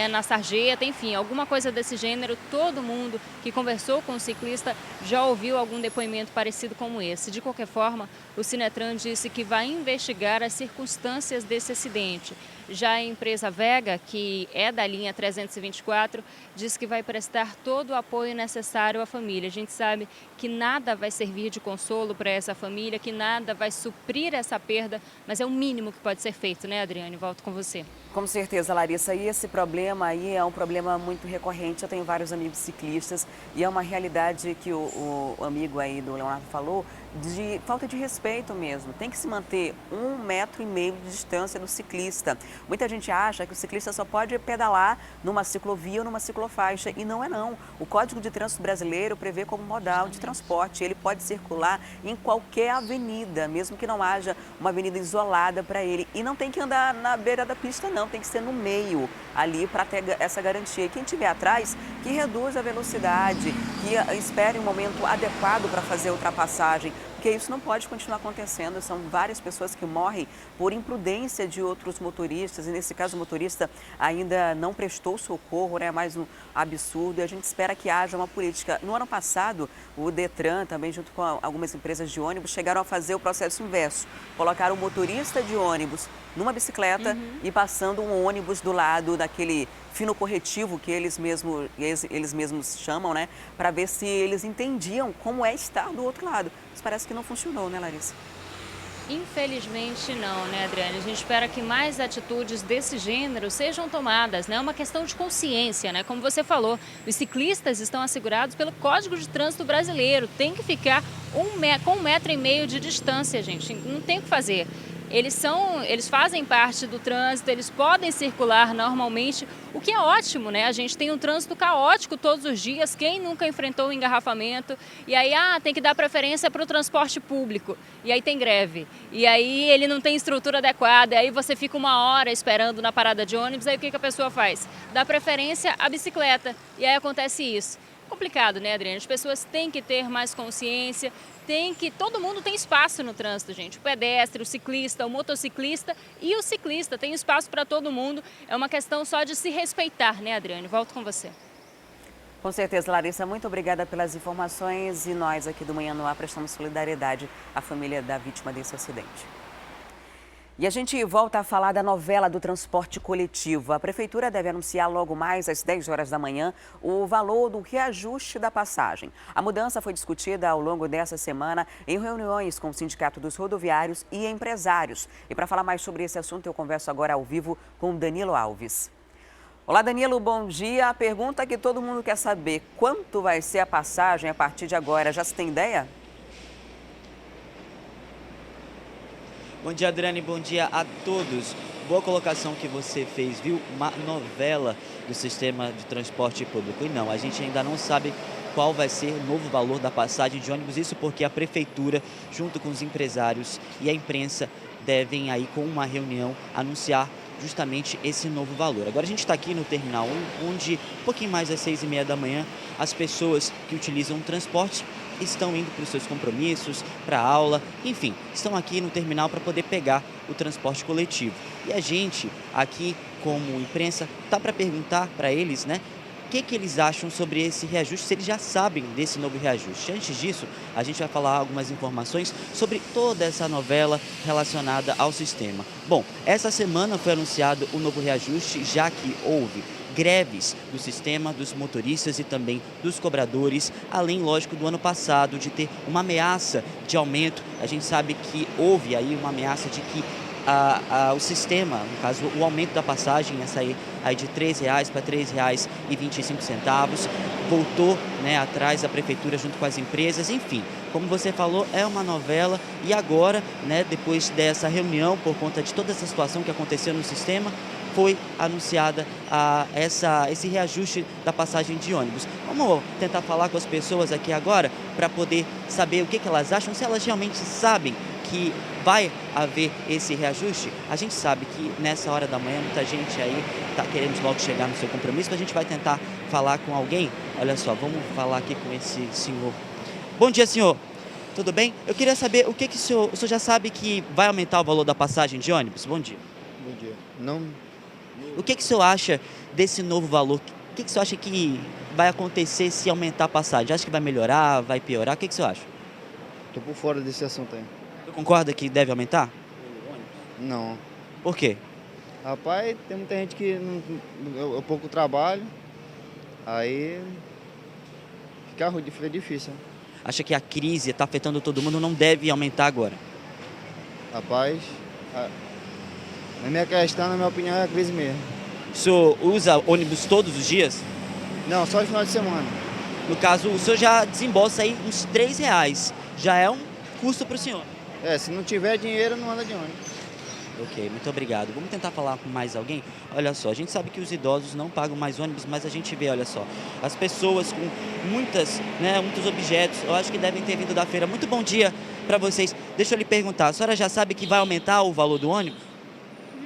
na sarjeta, enfim, alguma coisa desse gênero. Todo mundo que conversou com o ciclista já ouviu algum depoimento parecido como esse. De qualquer forma, o Sinetran disse que vai investigar as circunstâncias desse acidente. Já a empresa Vega, que é da linha 324, diz que vai prestar todo o apoio necessário à família. A gente sabe que nada vai servir de consolo para essa família, que nada vai suprir essa perda, mas é o mínimo que pode ser feito, né, Adriane? Volto com você. Com certeza, Larissa. E esse problema aí é um problema muito recorrente. Eu tenho vários amigos ciclistas e é uma realidade que o amigo aí do Leonardo falou, de falta de respeito mesmo. Tem que se manter 1,5 metro de distância do ciclista. Muita gente acha que o ciclista só pode pedalar numa ciclovia ou numa ciclofaixa, e não é não. O Código de Trânsito Brasileiro prevê como modal de transporte. Ele pode circular em qualquer avenida, mesmo que não haja uma avenida isolada para ele. E não tem que andar na beira da pista não, tem que ser no meio ali para ter essa garantia. E quem estiver atrás, que reduza a velocidade, que espere um momento adequado para fazer a ultrapassagem, porque isso não pode continuar acontecendo. São várias pessoas que morrem por imprudência de outros motoristas, e nesse caso o motorista ainda não prestou socorro, né? Mais um absurdo, e a gente espera que haja uma política. No ano passado, o Detran, também junto com algumas empresas de ônibus, chegaram a fazer o processo inverso. Colocaram o motorista de ônibus numa bicicleta e passando um ônibus do lado daquele fino corretivo que eles mesmos chamam, né? Para ver se eles entendiam como é estar do outro lado. Mas parece que não funcionou, né, Larissa? Infelizmente não, né, Adriane? A gente espera que mais atitudes desse gênero sejam tomadas, né? É uma questão de consciência, né? Como você falou, os ciclistas estão assegurados pelo Código de Trânsito Brasileiro. Tem que ficar com 1,5 metro de distância, gente. Não tem o que fazer. Eles fazem parte do trânsito, eles podem circular normalmente, o que é ótimo, né? A gente tem um trânsito caótico todos os dias. Quem nunca enfrentou um engarrafamento? E aí, tem que dar preferência para o transporte público. E aí tem greve. E aí ele não tem estrutura adequada. E aí você fica 1 hora esperando na parada de ônibus. Aí o que a pessoa faz? Dá preferência à bicicleta. E aí acontece isso. Complicado, né, Adriane? As pessoas têm que ter mais consciência. Todo mundo tem espaço no trânsito, gente. O pedestre, o ciclista, o motociclista e o ciclista. Tem espaço para todo mundo. É uma questão só de se respeitar, né, Adriane? Volto com você. Com certeza, Larissa. Muito obrigada pelas informações. E nós aqui do Manhã no Ar prestamos solidariedade à família da vítima desse acidente. E a gente volta a falar da novela do transporte coletivo. A Prefeitura deve anunciar logo mais às 10 horas da manhã o valor do reajuste da passagem. A mudança foi discutida ao longo dessa semana em reuniões com o Sindicato dos Rodoviários e empresários. E para falar mais sobre esse assunto, eu converso agora ao vivo com Danilo Alves. Olá, Danilo, bom dia. A pergunta que todo mundo quer saber: quanto vai ser a passagem a partir de agora? Já se tem ideia? Bom dia, Adriane, bom dia a todos. Boa colocação que você fez, viu? Uma novela do sistema de transporte público. E não, a gente ainda não sabe qual vai ser o novo valor da passagem de ônibus. Isso porque a prefeitura, junto com os empresários e a imprensa, devem aí com uma reunião anunciar justamente esse novo valor. Agora a gente está aqui no Terminal 1, onde um pouquinho mais das 6h30 da manhã, as pessoas que utilizam o transporte estão indo para os seus compromissos, para a aula, enfim, estão aqui no terminal para poder pegar o transporte coletivo. E a gente aqui, como imprensa, tá para perguntar para eles, né, o que eles acham sobre esse reajuste, se eles já sabem desse novo reajuste. Antes disso, a gente vai falar algumas informações sobre toda essa novela relacionada ao sistema. Bom, essa semana foi anunciado o novo reajuste, já que houve greves do sistema, dos motoristas e também dos cobradores, além, lógico, do ano passado de ter uma ameaça de aumento. A gente sabe que houve aí uma ameaça de que o sistema, no caso, o aumento da passagem ia sair aí de R$ 3,00 para R$ 3,25, voltou, né, atrás da prefeitura junto com as empresas, enfim, como você falou, é uma novela e agora, né, depois dessa reunião, por conta de toda essa situação que aconteceu no sistema, foi anunciada esse reajuste da passagem de ônibus. Vamos tentar falar com as pessoas aqui agora para poder saber o que elas acham, se elas realmente sabem que vai haver esse reajuste. A gente sabe que nessa hora da manhã muita gente aí está querendo logo chegar no seu compromisso, a gente vai tentar falar com alguém. Olha só, vamos falar aqui com esse senhor. Bom dia, senhor. Tudo bem? Eu queria saber o que o senhor já sabe que vai aumentar o valor da passagem de ônibus? Bom dia. Bom dia. Não. O que o senhor acha desse novo valor? O que o senhor acha que vai acontecer se aumentar a passagem? Acha que vai melhorar, vai piorar? O que o senhor acha? Estou por fora desse assunto aí. Você concorda que deve aumentar? Não. Por quê? Rapaz, tem muita gente que eu pouco trabalho, aí fica difícil. Acha que a crise está afetando todo mundo, não deve aumentar agora? Rapaz, na minha questão, na minha opinião, é a crise mesmo. O senhor usa ônibus todos os dias? Não, só no final de semana. No caso, o senhor já desembolsa aí uns R$ 3,00. Já é um custo para o senhor. Se não tiver dinheiro, não anda de ônibus. Ok, muito obrigado. Vamos tentar falar com mais alguém? Olha só, a gente sabe que os idosos não pagam mais ônibus, mas a gente vê, olha só, as pessoas com muitos objetos, eu acho que devem ter vindo da feira. Muito bom dia para vocês. Deixa eu lhe perguntar, a senhora já sabe que vai aumentar o valor do ônibus?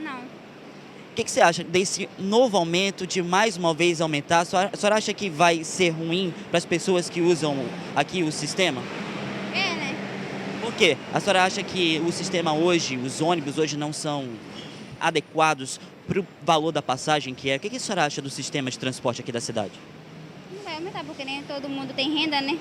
Não. O que você acha desse novo aumento, de mais uma vez aumentar? A senhora acha que vai ser ruim para as pessoas que usam aqui o sistema? É, né? Por quê? A senhora acha que o sistema hoje, os ônibus hoje não são adequados para o valor da passagem que é? O que a senhora acha do sistema de transporte aqui da cidade? Não vai aumentar porque nem todo mundo tem renda, né?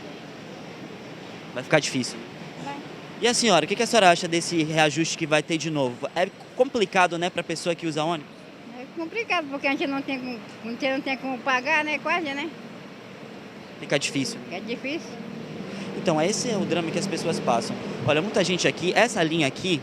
Vai ficar difícil. Vai. E a senhora, o que a senhora acha desse reajuste que vai ter de novo? É complicado, né, para a pessoa que usa ônibus? É complicado porque a gente não tem como pagar, né? Quase, né? Fica difícil. É difícil. Então, esse é o drama que as pessoas passam. Olha, muita gente aqui, essa linha aqui,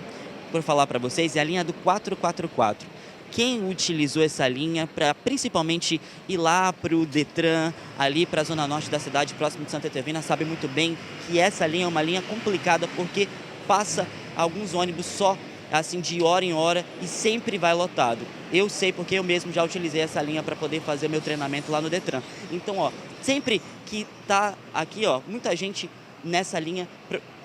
por falar para vocês, é a linha do 444. Quem utilizou essa linha para principalmente ir lá para o Detran, ali para a zona norte da cidade, próximo de Santa Etervina, sabe muito bem que essa linha é uma linha complicada porque passa alguns ônibus só, assim, de hora em hora e sempre vai lotado. Eu sei porque eu mesmo já utilizei essa linha para poder fazer meu treinamento lá no Detran. Então, ó, sempre que tá aqui, ó, muita gente nessa linha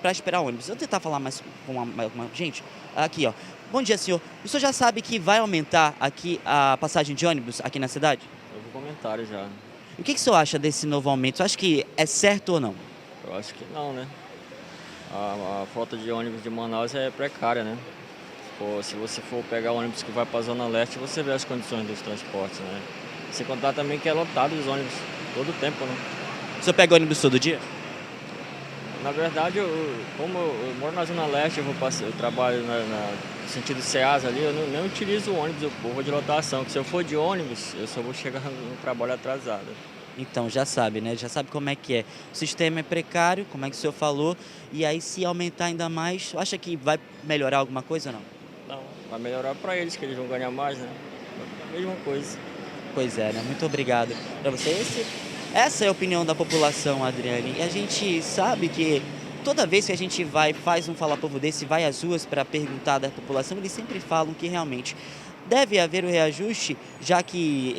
para esperar o ônibus. Eu vou tentar falar mais com uma gente. Aqui, ó. Bom dia, senhor. O senhor já sabe que vai aumentar aqui a passagem de ônibus aqui na cidade? Eu vi comentário já. O que o senhor acha desse novo aumento? Você acha que é certo ou não? Eu acho que não, né? A frota de ônibus de Manaus é precária, né? Se você for pegar ônibus que vai para a Zona Leste, você vê as condições dos transportes, né? Sem contar também que é lotado os ônibus todo o tempo, né? O senhor pega ônibus todo dia? Na verdade, como eu moro na Zona Leste, eu trabalho no sentido Ceasa ali, eu não utilizo o ônibus, eu vou de lotação. Que se eu for de ônibus, eu só vou chegar no trabalho atrasado. Então, já sabe, né? Já sabe como é que é. O sistema é precário, como é que o senhor falou, e aí se aumentar ainda mais, acha que vai melhorar alguma coisa ou não? Não, vai melhorar para eles, que eles vão ganhar mais, né? Mesma coisa. Pois é, né? Muito obrigado para você. Essa é a opinião da população, Adriane. E a gente sabe que toda vez que a gente faz um Fala Povo desse, vai às ruas para perguntar da população, eles sempre falam que realmente deve haver o reajuste, já que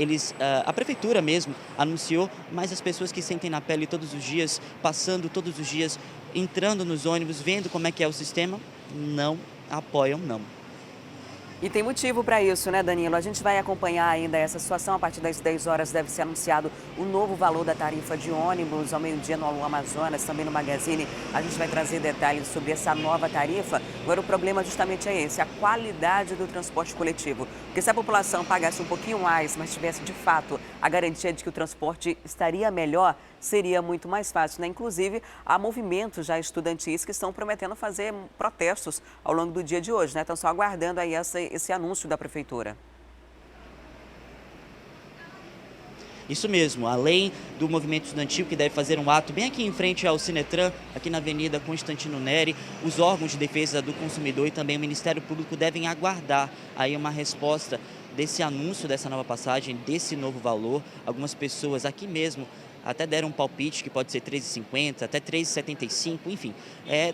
a prefeitura mesmo anunciou, mas as pessoas que sentem na pele todos os dias, passando todos os dias, entrando nos ônibus, vendo como é que é o sistema, não apoiam, não. E tem motivo para isso, né, Danilo? A gente vai acompanhar ainda essa situação. A partir das 10 horas deve ser anunciado o novo valor da tarifa de ônibus. Ao meio-dia no Alô Amazonas, também no Magazine, a gente vai trazer detalhes sobre essa nova tarifa. Agora, o problema justamente é esse, a qualidade do transporte coletivo. Porque se a população pagasse um pouquinho mais, mas tivesse, de fato, a garantia de que o transporte estaria melhor, seria muito mais fácil, né? Inclusive, há movimentos já estudantis que estão prometendo fazer protestos ao longo do dia de hoje, né? Estão só aguardando aí esse anúncio da prefeitura. Isso mesmo, além do movimento estudantil que deve fazer um ato bem aqui em frente ao Cinetran, aqui na Avenida Constantino Neri, os órgãos de defesa do consumidor e também o Ministério Público devem aguardar aí uma resposta desse anúncio dessa nova passagem, desse novo valor. Algumas pessoas aqui mesmo até deram um palpite que pode ser R$ 3,50, até R$ 3,75, enfim.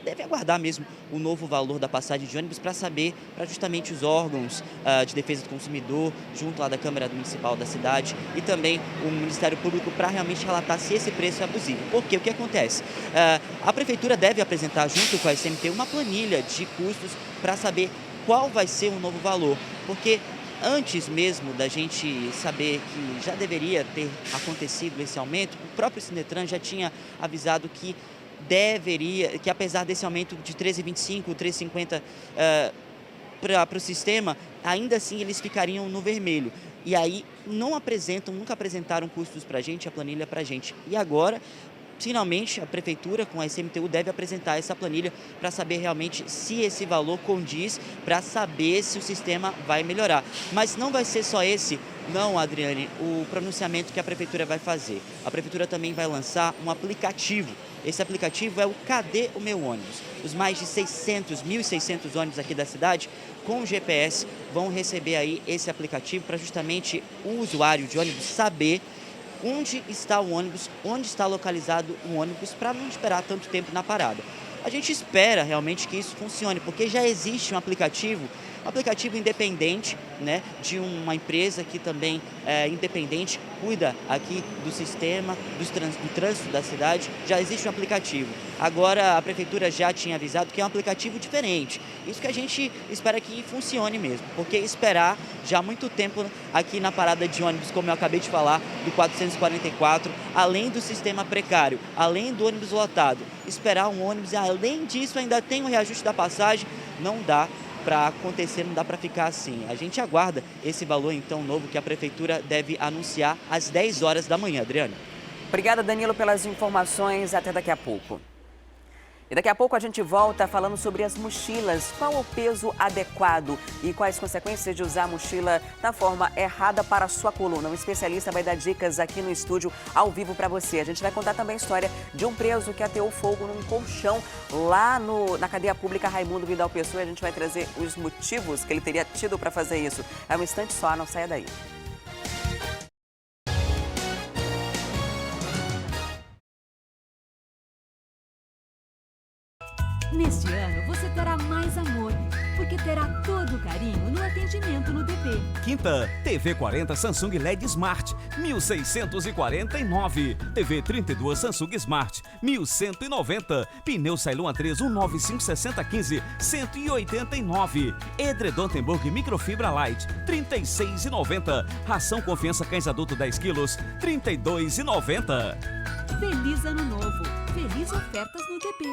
Deve aguardar mesmo o novo valor da passagem de ônibus para saber, para justamente os órgãos de defesa do consumidor, junto lá da Câmara Municipal da cidade e também o Ministério Público, para realmente relatar se esse preço é abusivo. Porque o que acontece? A Prefeitura deve apresentar, junto com a SMT, uma planilha de custos para saber qual vai ser o novo valor. Porque antes mesmo da gente saber que já deveria ter acontecido esse aumento, o próprio Cinetran já tinha avisado que que apesar desse aumento de 13,25, 13,50 para o sistema, ainda assim eles ficariam no vermelho. E aí nunca apresentaram custos para a gente, a planilha para a gente. E agora, finalmente, a Prefeitura, com a SMTU, deve apresentar essa planilha para saber realmente se esse valor condiz, para saber se o sistema vai melhorar. Mas não vai ser só esse, não, Adriane, o pronunciamento que a Prefeitura vai fazer. A Prefeitura também vai lançar um aplicativo. Esse aplicativo é o Cadê o Meu Ônibus? Os mais de 1.600 ônibus aqui da cidade, com o GPS, vão receber aí esse aplicativo para justamente o usuário de ônibus saber onde está o ônibus, onde está localizado o ônibus, para não esperar tanto tempo na parada. A gente espera realmente que isso funcione, porque já existe um aplicativo independente, né, de uma empresa que também é independente, cuida aqui do sistema, do trânsito da cidade, já existe um aplicativo. Agora a Prefeitura já tinha avisado que é um aplicativo diferente. Isso que a gente espera que funcione mesmo, porque esperar já há muito tempo aqui na parada de ônibus, como eu acabei de falar, do 444, além do sistema precário, além do ônibus lotado, esperar um ônibus e além disso ainda tem o reajuste da passagem, não dá para acontecer, não dá para ficar assim. A gente aguarda esse valor então novo que a Prefeitura deve anunciar às 10 horas da manhã, Adriane. Obrigada, Danilo, pelas informações. Até daqui a pouco. E daqui a pouco a gente volta falando sobre as mochilas. Qual o peso adequado e quais consequências de usar a mochila da forma errada para a sua coluna? Um especialista vai dar dicas aqui no estúdio ao vivo para você. A gente vai contar também a história de um preso que ateou fogo num colchão lá na cadeia pública Raimundo Vidal Pessoa. A gente vai trazer os motivos que ele teria tido para fazer isso. É um instante só, não saia daí. Neste ano, você terá mais amor, porque terá todo o carinho no atendimento no DP. Quinta, TV 40 Samsung LED Smart, 1.649. TV 32 Samsung Smart, 1.190. Pneu Cylon A3 195/6015, 189. Edredom Tenburg Microfibra Light, 36,90. Ração Confiança Cães Adulto 10 quilos, 32,90. Feliz Ano Novo. Feliz ofertas no DP.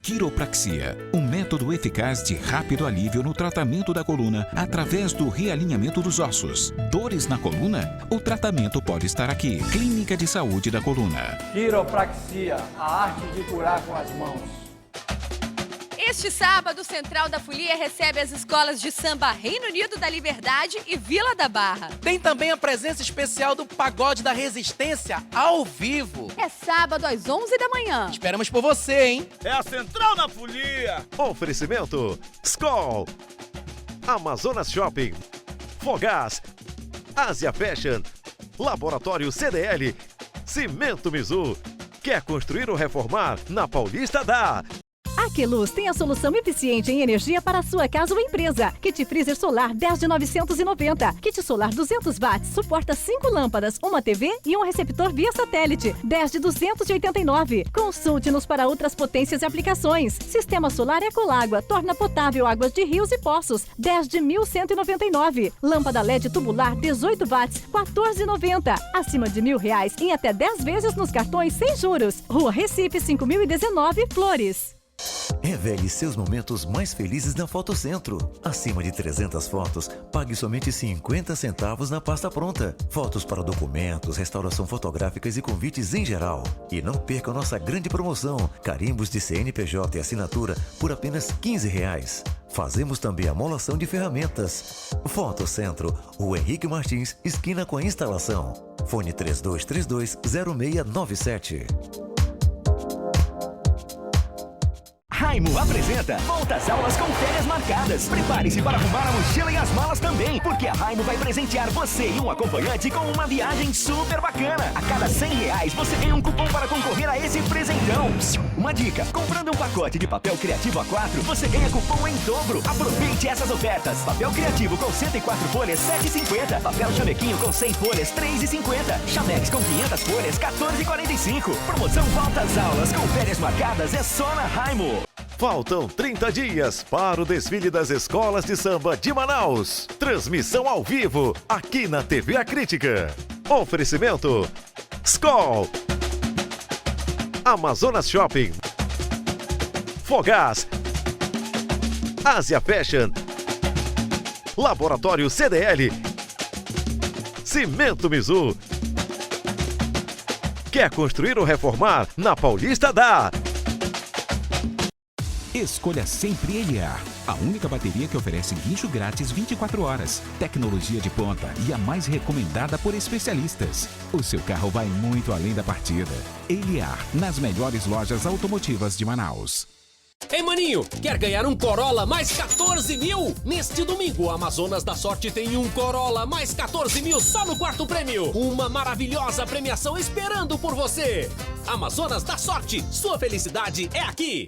Quiropraxia, um método eficaz de rápido alívio no tratamento da coluna através do realinhamento dos ossos. Dores na coluna? O tratamento pode estar aqui. Clínica de Saúde da Coluna. Quiropraxia, a arte de curar com as mãos. Este sábado, o Central da Folia recebe as escolas de samba Reino Unido da Liberdade e Vila da Barra. Tem também a presença especial do Pagode da Resistência ao vivo. É sábado às 11 da manhã. Esperamos por você, hein? É a Central da Folia. Oferecimento Skol, Amazonas Shopping, Fogás, Ásia Fashion, Laboratório CDL, Cimento Mizu. Quer construir ou reformar? Na Paulista dá. A Queluz tem a solução eficiente em energia para a sua casa ou empresa. Kit freezer solar 10 de 990. Kit solar 200 watts suporta 5 lâmpadas, uma TV e um receptor via satélite 10 de 289. Consulte-nos para outras potências e aplicações. Sistema solar Ecolágua torna potável águas de rios e poços 10 de 1.199. Lâmpada LED tubular 18 watts 14,90. Acima de R$1.000 em até 10 vezes nos cartões sem juros. Rua Recife 5019, Flores. Revele seus momentos mais felizes na Fotocentro. Acima de 300 fotos, pague somente 50 centavos na pasta pronta. Fotos para documentos, restauração fotográficas e convites em geral. E não perca a nossa grande promoção, carimbos de CNPJ e assinatura por apenas R$15. Fazemos também a amolação de ferramentas. Fotocentro, Rua Henrique Martins, esquina com a instalação. Fone 3232-0697. Raimo apresenta Volta às Aulas com Férias Marcadas. Prepare-se para arrumar a mochila e as malas também, porque a Raimo vai presentear você e um acompanhante com uma viagem super bacana. A cada R$100 você ganha um cupom para concorrer a esse presentão. Uma dica, comprando um pacote de papel criativo A4, você ganha cupom em dobro. Aproveite essas ofertas. Papel criativo com 104 folhas, R$7,50. Papel chamequinho com 100 folhas, R$3,50. Chamex com 500 folhas, R$14,45. Promoção Volta às Aulas com Férias Marcadas é só na Raimo. Faltam 30 dias para o desfile das escolas de samba de Manaus. Transmissão ao vivo, aqui na TV A Crítica. Oferecimento: Skol, Amazonas Shopping, Fogás, Ásia Fashion, Laboratório CDL, Cimento Mizu. Quer construir ou reformar? Na Paulista dá! Escolha sempre Eliar, a única bateria que oferece guincho grátis 24 horas, tecnologia de ponta e a mais recomendada por especialistas. O seu carro vai muito além da partida. Eliar, nas melhores lojas automotivas de Manaus. Ei, maninho, quer ganhar um Corolla mais 14 mil? Neste domingo, a Amazonas da Sorte tem um Corolla mais 14 mil só no quarto prêmio. Uma maravilhosa premiação esperando por você. Amazonas da Sorte, sua felicidade é aqui.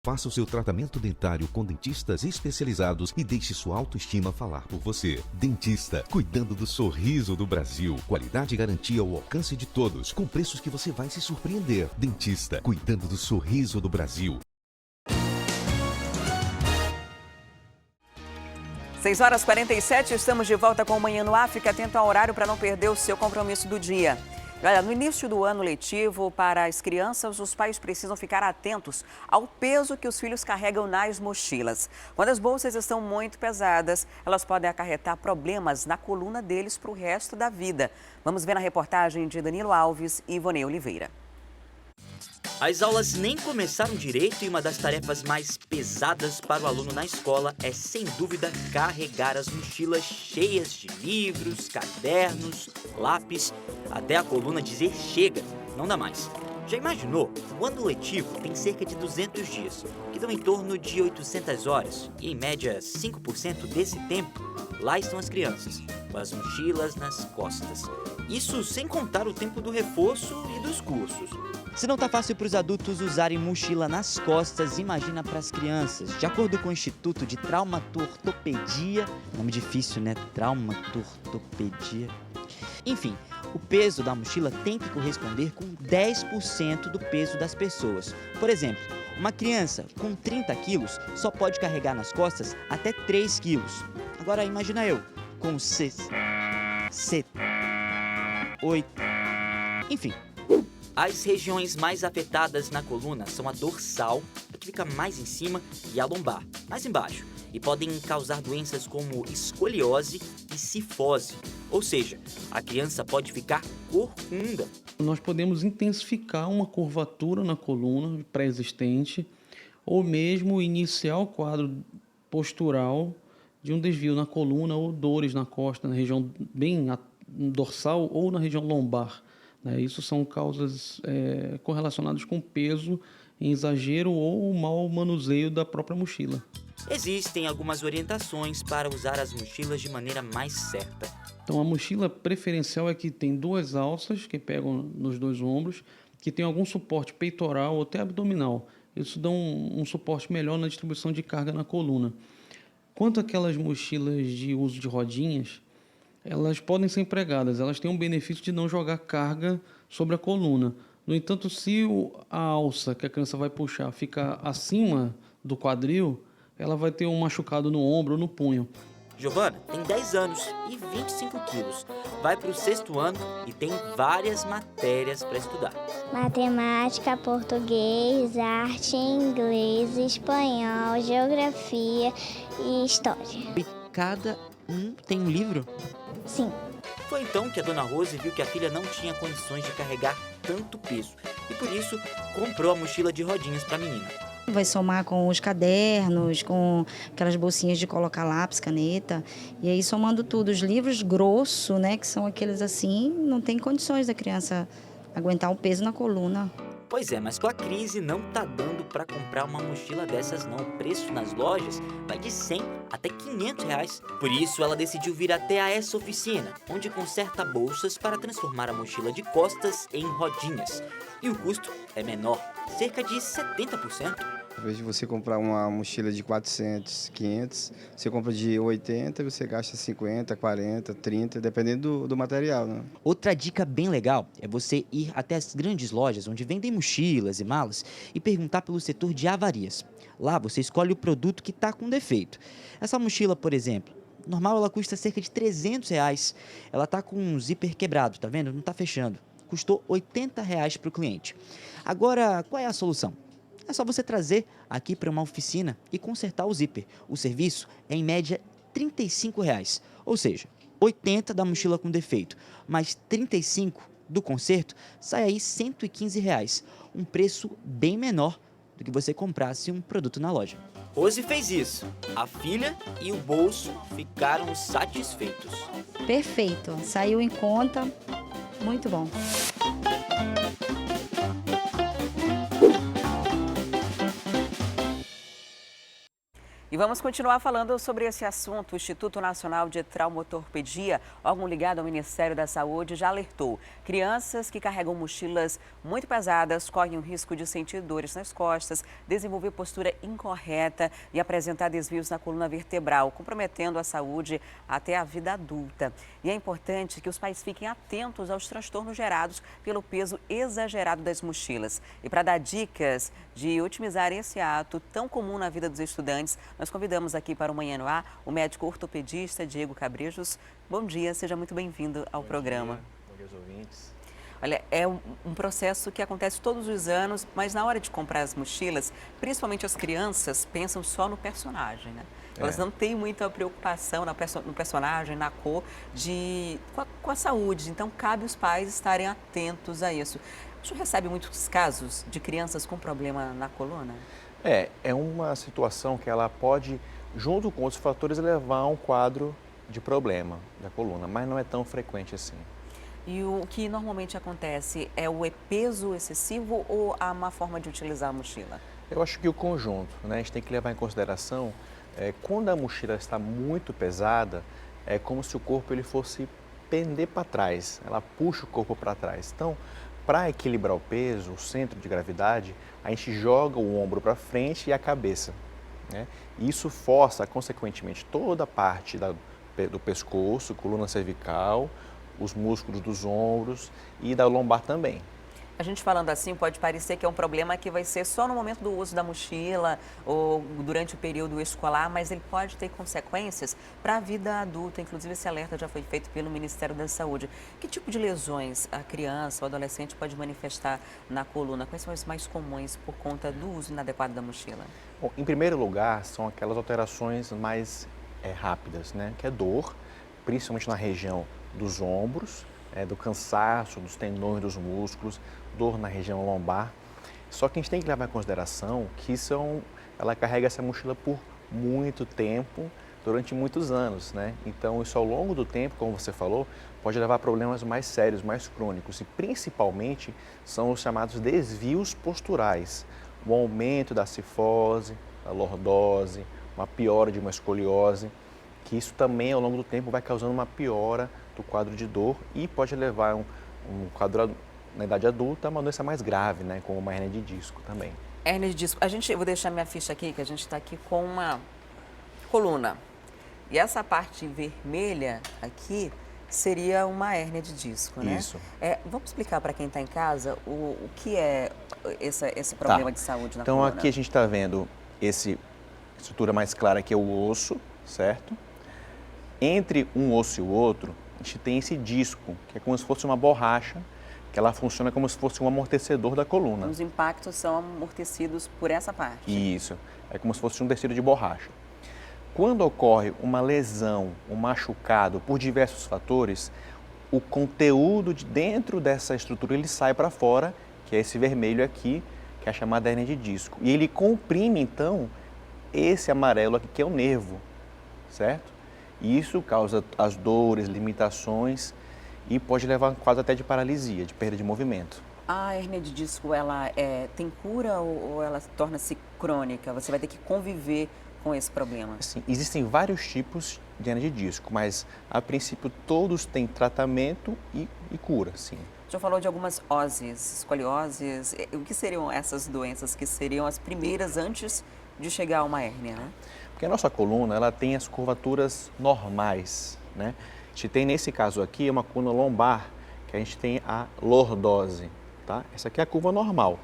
Faça o seu tratamento dentário com dentistas especializados e deixe sua autoestima falar por você. Dentista, cuidando do sorriso do Brasil. Qualidade e garantia ao alcance de todos, com preços que você vai se surpreender. Dentista, cuidando do sorriso do Brasil. 6h47, estamos de volta com o Manhã no Ar. Fique atento ao horário para não perder o seu compromisso do dia. Olha, no início do ano letivo, para as crianças, os pais precisam ficar atentos ao peso que os filhos carregam nas mochilas. Quando as bolsas estão muito pesadas, elas podem acarretar problemas na coluna deles para o resto da vida. Vamos ver na reportagem de Danilo Alves e Ivonei Oliveira. As aulas nem começaram direito e uma das tarefas mais pesadas para o aluno na escola é, sem dúvida, carregar as mochilas cheias de livros, cadernos, lápis, até a coluna dizer chega, não dá mais. Já imaginou? O ano letivo tem cerca de 200 dias, que dão em torno de 800 horas, e em média 5% desse tempo, lá estão as crianças, com as mochilas nas costas. Isso sem contar o tempo do reforço e dos cursos. Se não tá fácil para os adultos usarem mochila nas costas, imagina para as crianças. De acordo com o Instituto de Traumatortopedia, nome difícil, né? Traumatortopedia. Enfim, o peso da mochila tem que corresponder com 10% do peso das pessoas. Por exemplo, uma criança com 30 quilos só pode carregar nas costas até 3 quilos. Agora imagina eu, com 6, 7, 8, enfim. As regiões mais afetadas na coluna são a dorsal, que fica mais em cima, e a lombar, mais embaixo, e podem causar doenças como escoliose e cifose. Ou seja, a criança pode ficar corcunda. Nós podemos intensificar uma curvatura na coluna pré-existente ou mesmo iniciar o quadro postural de um desvio na coluna ou dores na costa, na região bem dorsal ou na região lombar. Isso são causas correlacionadas com peso em exagero ou mau manuseio da própria mochila. Existem algumas orientações para usar as mochilas de maneira mais certa. Então, a mochila preferencial é que tem 2 alças que pegam nos 2 ombros, que tem algum suporte peitoral ou até abdominal, isso dá um suporte melhor na distribuição de carga na coluna. Quanto àquelas mochilas de uso de rodinhas, elas podem ser empregadas, elas têm um benefício de não jogar carga sobre a coluna. No entanto, se a alça que a criança vai puxar ficar acima do quadril, ela vai ter um machucado no ombro ou no punho. Giovana tem 10 anos e 25 quilos. Vai para o 6º ano e tem várias matérias para estudar. Matemática, português, arte, inglês, espanhol, geografia e história. E cada um tem um livro? Sim. Foi então que a dona Rose viu que a filha não tinha condições de carregar tanto peso e por isso comprou a mochila de rodinhas para a menina. Vai somar com os cadernos, com aquelas bolsinhas de colocar lápis, caneta. E aí somando tudo, os livros grossos, né, que são aqueles assim, não tem condições da criança aguentar o peso na coluna. Pois é, mas com a crise não tá dando para comprar uma mochila dessas não. O preço nas lojas vai de 100 até 500 reais. Por isso ela decidiu vir até a essa oficina, onde conserta bolsas para transformar a mochila de costas em rodinhas. E o custo é menor, cerca de 70%. Ao invés de você comprar uma mochila de 400, 500, você compra de 80 e você gasta 50, 40, 30, dependendo do material, né? Outra dica bem legal é você ir até as grandes lojas onde vendem mochilas e malas e perguntar pelo setor de avarias. Lá você escolhe o produto que está com defeito. Essa mochila, por exemplo, normal ela custa cerca de 300 reais. Ela está com um zíper quebrado, tá vendo? Não está fechando. Custou 80 reais para o cliente. Agora, qual é a solução? É só você trazer aqui para uma oficina e consertar o zíper. O serviço é em média R$ 35 reais, ou seja, 80 da mochila com defeito, mais 35 do conserto, sai aí R$ 115 reais, um preço bem menor do que você comprasse um produto na loja. Rose fez isso. A filha e o bolso ficaram satisfeitos. Perfeito, saiu em conta, muito bom. E vamos continuar falando sobre esse assunto. O Instituto Nacional de Traumatorpedia, órgão ligado ao Ministério da Saúde, já alertou. Crianças que carregam mochilas muito pesadas correm o risco de sentir dores nas costas, desenvolver postura incorreta e apresentar desvios na coluna vertebral, comprometendo a saúde até a vida adulta. E é importante que os pais fiquem atentos aos transtornos gerados pelo peso exagerado das mochilas. E para dar dicas de otimizar esse ato tão comum na vida dos estudantes, nós convidamos aqui para o Manhã no Ar o médico ortopedista Diego Cabrejos. Bom dia, seja muito bem-vindo ao programa. Bom dia aos ouvintes. Olha, é um processo que acontece todos os anos, mas na hora de comprar as mochilas, principalmente as crianças, pensam só no personagem, né? Elas não têm muita preocupação no personagem, na cor, com a saúde. Então, cabe os pais estarem atentos a isso. O senhor recebe muitos casos de crianças com problema na coluna? É uma situação que ela pode, junto com outros fatores, levar a um quadro de problema da coluna, mas não é tão frequente assim. E o que normalmente acontece é o peso excessivo ou a má forma de utilizar a mochila? Eu acho que o conjunto, né? A gente tem que levar em consideração, quando a mochila está muito pesada, é como se o corpo ele fosse pender para trás, ela puxa o corpo para trás. Então, para equilibrar o peso, o centro de gravidade, a gente joga o ombro para frente e a cabeça, né? Isso força, consequentemente, toda a parte do pescoço, coluna cervical, os músculos dos ombros e da lombar também. A gente falando assim pode parecer que é um problema que vai ser só no momento do uso da mochila ou durante o período escolar, mas ele pode ter consequências para a vida adulta. Inclusive, esse alerta já foi feito pelo Ministério da Saúde. Que tipo de lesões a criança ou adolescente pode manifestar na coluna? Quais são as mais comuns por conta do uso inadequado da mochila? Bom, em primeiro lugar, são aquelas alterações mais rápidas, né? Que é dor, principalmente na região dos ombros, do cansaço, dos tendões dos músculos, dor na região lombar. Só que a gente tem que levar em consideração que ela carrega essa mochila por muito tempo, durante muitos anos, né? Então, isso ao longo do tempo, como você falou, pode levar a problemas mais sérios, mais crônicos. E principalmente são os chamados desvios posturais, o aumento da cifose, da lordose, uma piora de uma escoliose, que isso também ao longo do tempo vai causando uma piora do quadro de dor e pode levar um quadro na idade adulta a uma doença mais grave, né, como uma hérnia de disco também. Hérnia de disco. Eu vou deixar minha ficha aqui, que a gente está aqui com uma coluna. E essa parte vermelha aqui seria uma hérnia de disco, né? Isso. Vamos explicar para quem está em casa o que é esse problema de saúde na então, coluna. aqui a gente está vendo essa estrutura mais clara que é o osso, certo? Entre um osso e o outro, a gente tem esse disco, que é como se fosse uma borracha, que ela funciona como se fosse um amortecedor da coluna. Os impactos são amortecidos por essa parte. Isso, é como se fosse um tecido de borracha. Quando ocorre uma lesão, um machucado por diversos fatores, o conteúdo de dentro dessa estrutura ele sai para fora, que é esse vermelho aqui, que é a chamada hérnia de disco. E ele comprime, então, esse amarelo aqui, que é o nervo, certo? E isso causa as dores, limitações e pode levar quase até de paralisia, de perda de movimento. A hérnia de disco, ela tem cura ou ela torna-se crônica? Você vai ter que conviver com esse problema? Sim, existem vários tipos de hérnia de disco, mas a princípio todos têm tratamento e cura, sim. O senhor falou de algumas oses, escolioses. O que seriam essas doenças que seriam as primeiras antes de chegar a uma hérnia, né? Porque a nossa coluna, ela tem as curvaturas normais, né? A gente tem nesse caso aqui uma coluna lombar, que a gente tem a lordose, tá? Essa aqui é a curva normal.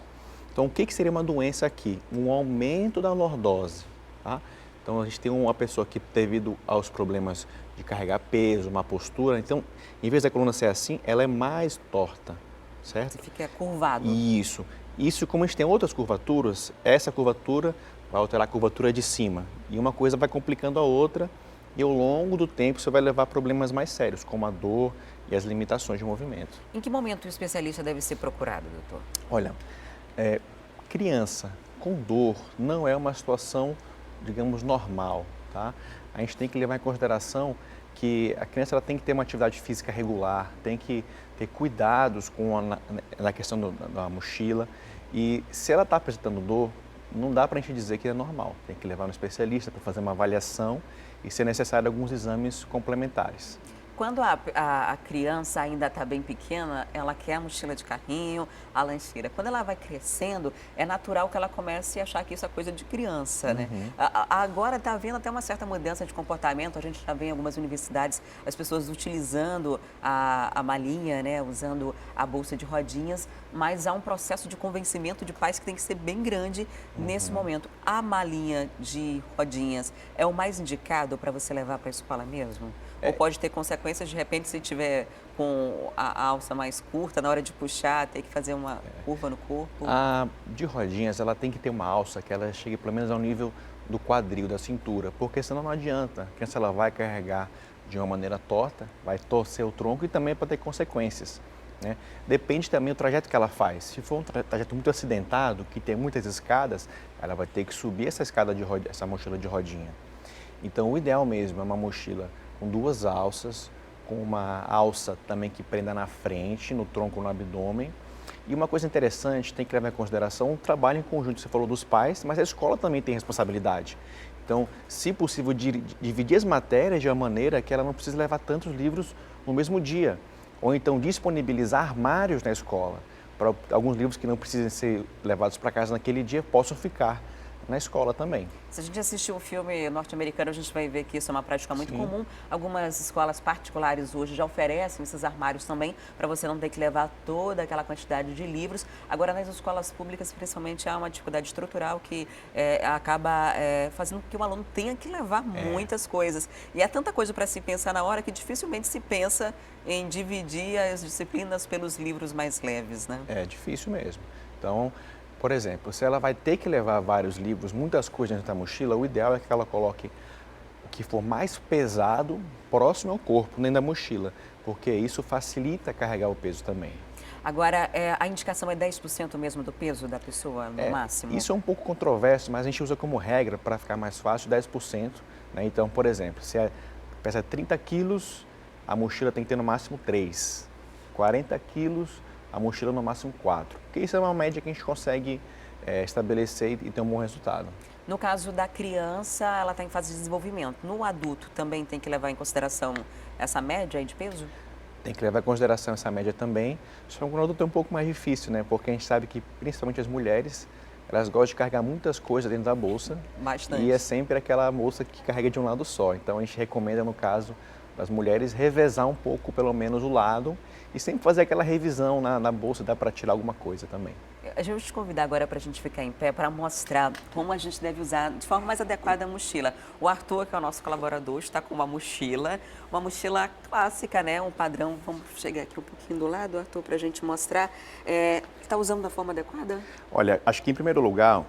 Então, o que seria uma doença aqui? Um aumento da lordose. Tá? Então, a gente tem uma pessoa que, devido aos problemas de carregar peso, uma postura, então, em vez da coluna ser assim, ela é mais torta, certo? Você fica curvado. Isso. Isso, como a gente tem outras curvaturas, essa curvatura vai alterar a curvatura de cima. E uma coisa vai complicando a outra e, ao longo do tempo, você vai levar a problemas mais sérios, como a dor e as limitações de movimento. Em que momento o especialista deve ser procurado, doutor? Olha, criança com dor não é uma situação, digamos, normal, tá? A gente tem que levar em consideração que a criança ela tem que ter uma atividade física regular, tem que ter cuidados na questão da mochila e se ela está apresentando dor, não dá para a gente dizer que é normal. Tem que levar no especialista para fazer uma avaliação e, se necessário, alguns exames complementares. Quando a criança ainda está bem pequena, ela quer a mochila de carrinho, a lancheira. Quando ela vai crescendo, é natural que ela comece a achar que isso é coisa de criança, né? Agora está havendo até uma certa mudança de comportamento. A gente já vê em algumas universidades as pessoas utilizando a malinha, né? Usando a bolsa de rodinhas, mas há um processo de convencimento de pais que tem que ser bem grande nesse momento. A malinha de rodinhas é o mais indicado para você levar para a escola mesmo? Ou pode ter consequências, de repente, se tiver com a alça mais curta, na hora de puxar, ter que fazer uma curva no corpo? A de rodinhas, ela tem que ter uma alça que ela chegue pelo menos ao nível do quadril, da cintura, porque senão não adianta. A criança ela vai carregar de uma maneira torta, vai torcer o tronco e também pode ter consequências, né? Depende também do trajeto que ela faz. Se for um trajeto muito acidentado, que tem muitas escadas, ela vai ter que subir essa escada essa mochila de rodinha. Então, o ideal mesmo é uma mochila com duas alças, com uma alça também que prenda na frente, no tronco, no abdômen. E uma coisa interessante, tem que levar em consideração o trabalho em conjunto, você falou dos pais, mas a escola também tem responsabilidade. Então, se possível, dividir as matérias de uma maneira que ela não precise levar tantos livros no mesmo dia. Ou então disponibilizar armários na escola, para alguns livros que não precisem ser levados para casa naquele dia possam ficar na escola também. Se a gente assistir um filme norte-americano, a gente vai ver que isso é uma prática muito comum. Algumas escolas particulares hoje já oferecem esses armários também, para você não ter que levar toda aquela quantidade de livros. Agora, nas escolas públicas, principalmente, há uma dificuldade estrutural que acaba fazendo com que o aluno tenha que levar muitas coisas. E há tanta coisa para se pensar na hora que dificilmente se pensa em dividir as disciplinas pelos livros mais leves, né? É difícil mesmo. Então, por exemplo, se ela vai ter que levar vários livros, muitas coisas dentro da mochila, o ideal é que ela coloque o que for mais pesado próximo ao corpo, dentro da mochila, porque isso facilita carregar o peso também. Agora, a indicação é 10% mesmo do peso da pessoa, no máximo? Isso é um pouco controverso, mas a gente usa como regra, para ficar mais fácil, 10%. Né? Então, por exemplo, se pesa 30 quilos, a mochila tem que ter no máximo 3. 40 quilos, a mochila no máximo 4. Porque isso é uma média que a gente consegue estabelecer e ter um bom resultado. No caso da criança, ela está em fase de desenvolvimento. No adulto, também tem que levar em consideração essa média aí de peso? Tem que levar em consideração essa média também. Só que no adulto é um pouco mais difícil, né? Porque a gente sabe que, principalmente as mulheres, elas gostam de carregar muitas coisas dentro da bolsa. Bastante. E é sempre aquela moça que carrega de um lado só. Então a gente recomenda, no caso das mulheres, revezar um pouco, pelo menos, o lado e sempre fazer aquela revisão na bolsa, dá para tirar alguma coisa também. A gente vai te convidar agora para a gente ficar em pé para mostrar como a gente deve usar de forma mais adequada a mochila. O Arthur, que é o nosso colaborador, está com uma mochila clássica, né? Um padrão. Vamos chegar aqui um pouquinho do lado, Arthur, para a gente mostrar. Está usando da forma adequada? Olha, acho que em primeiro lugar,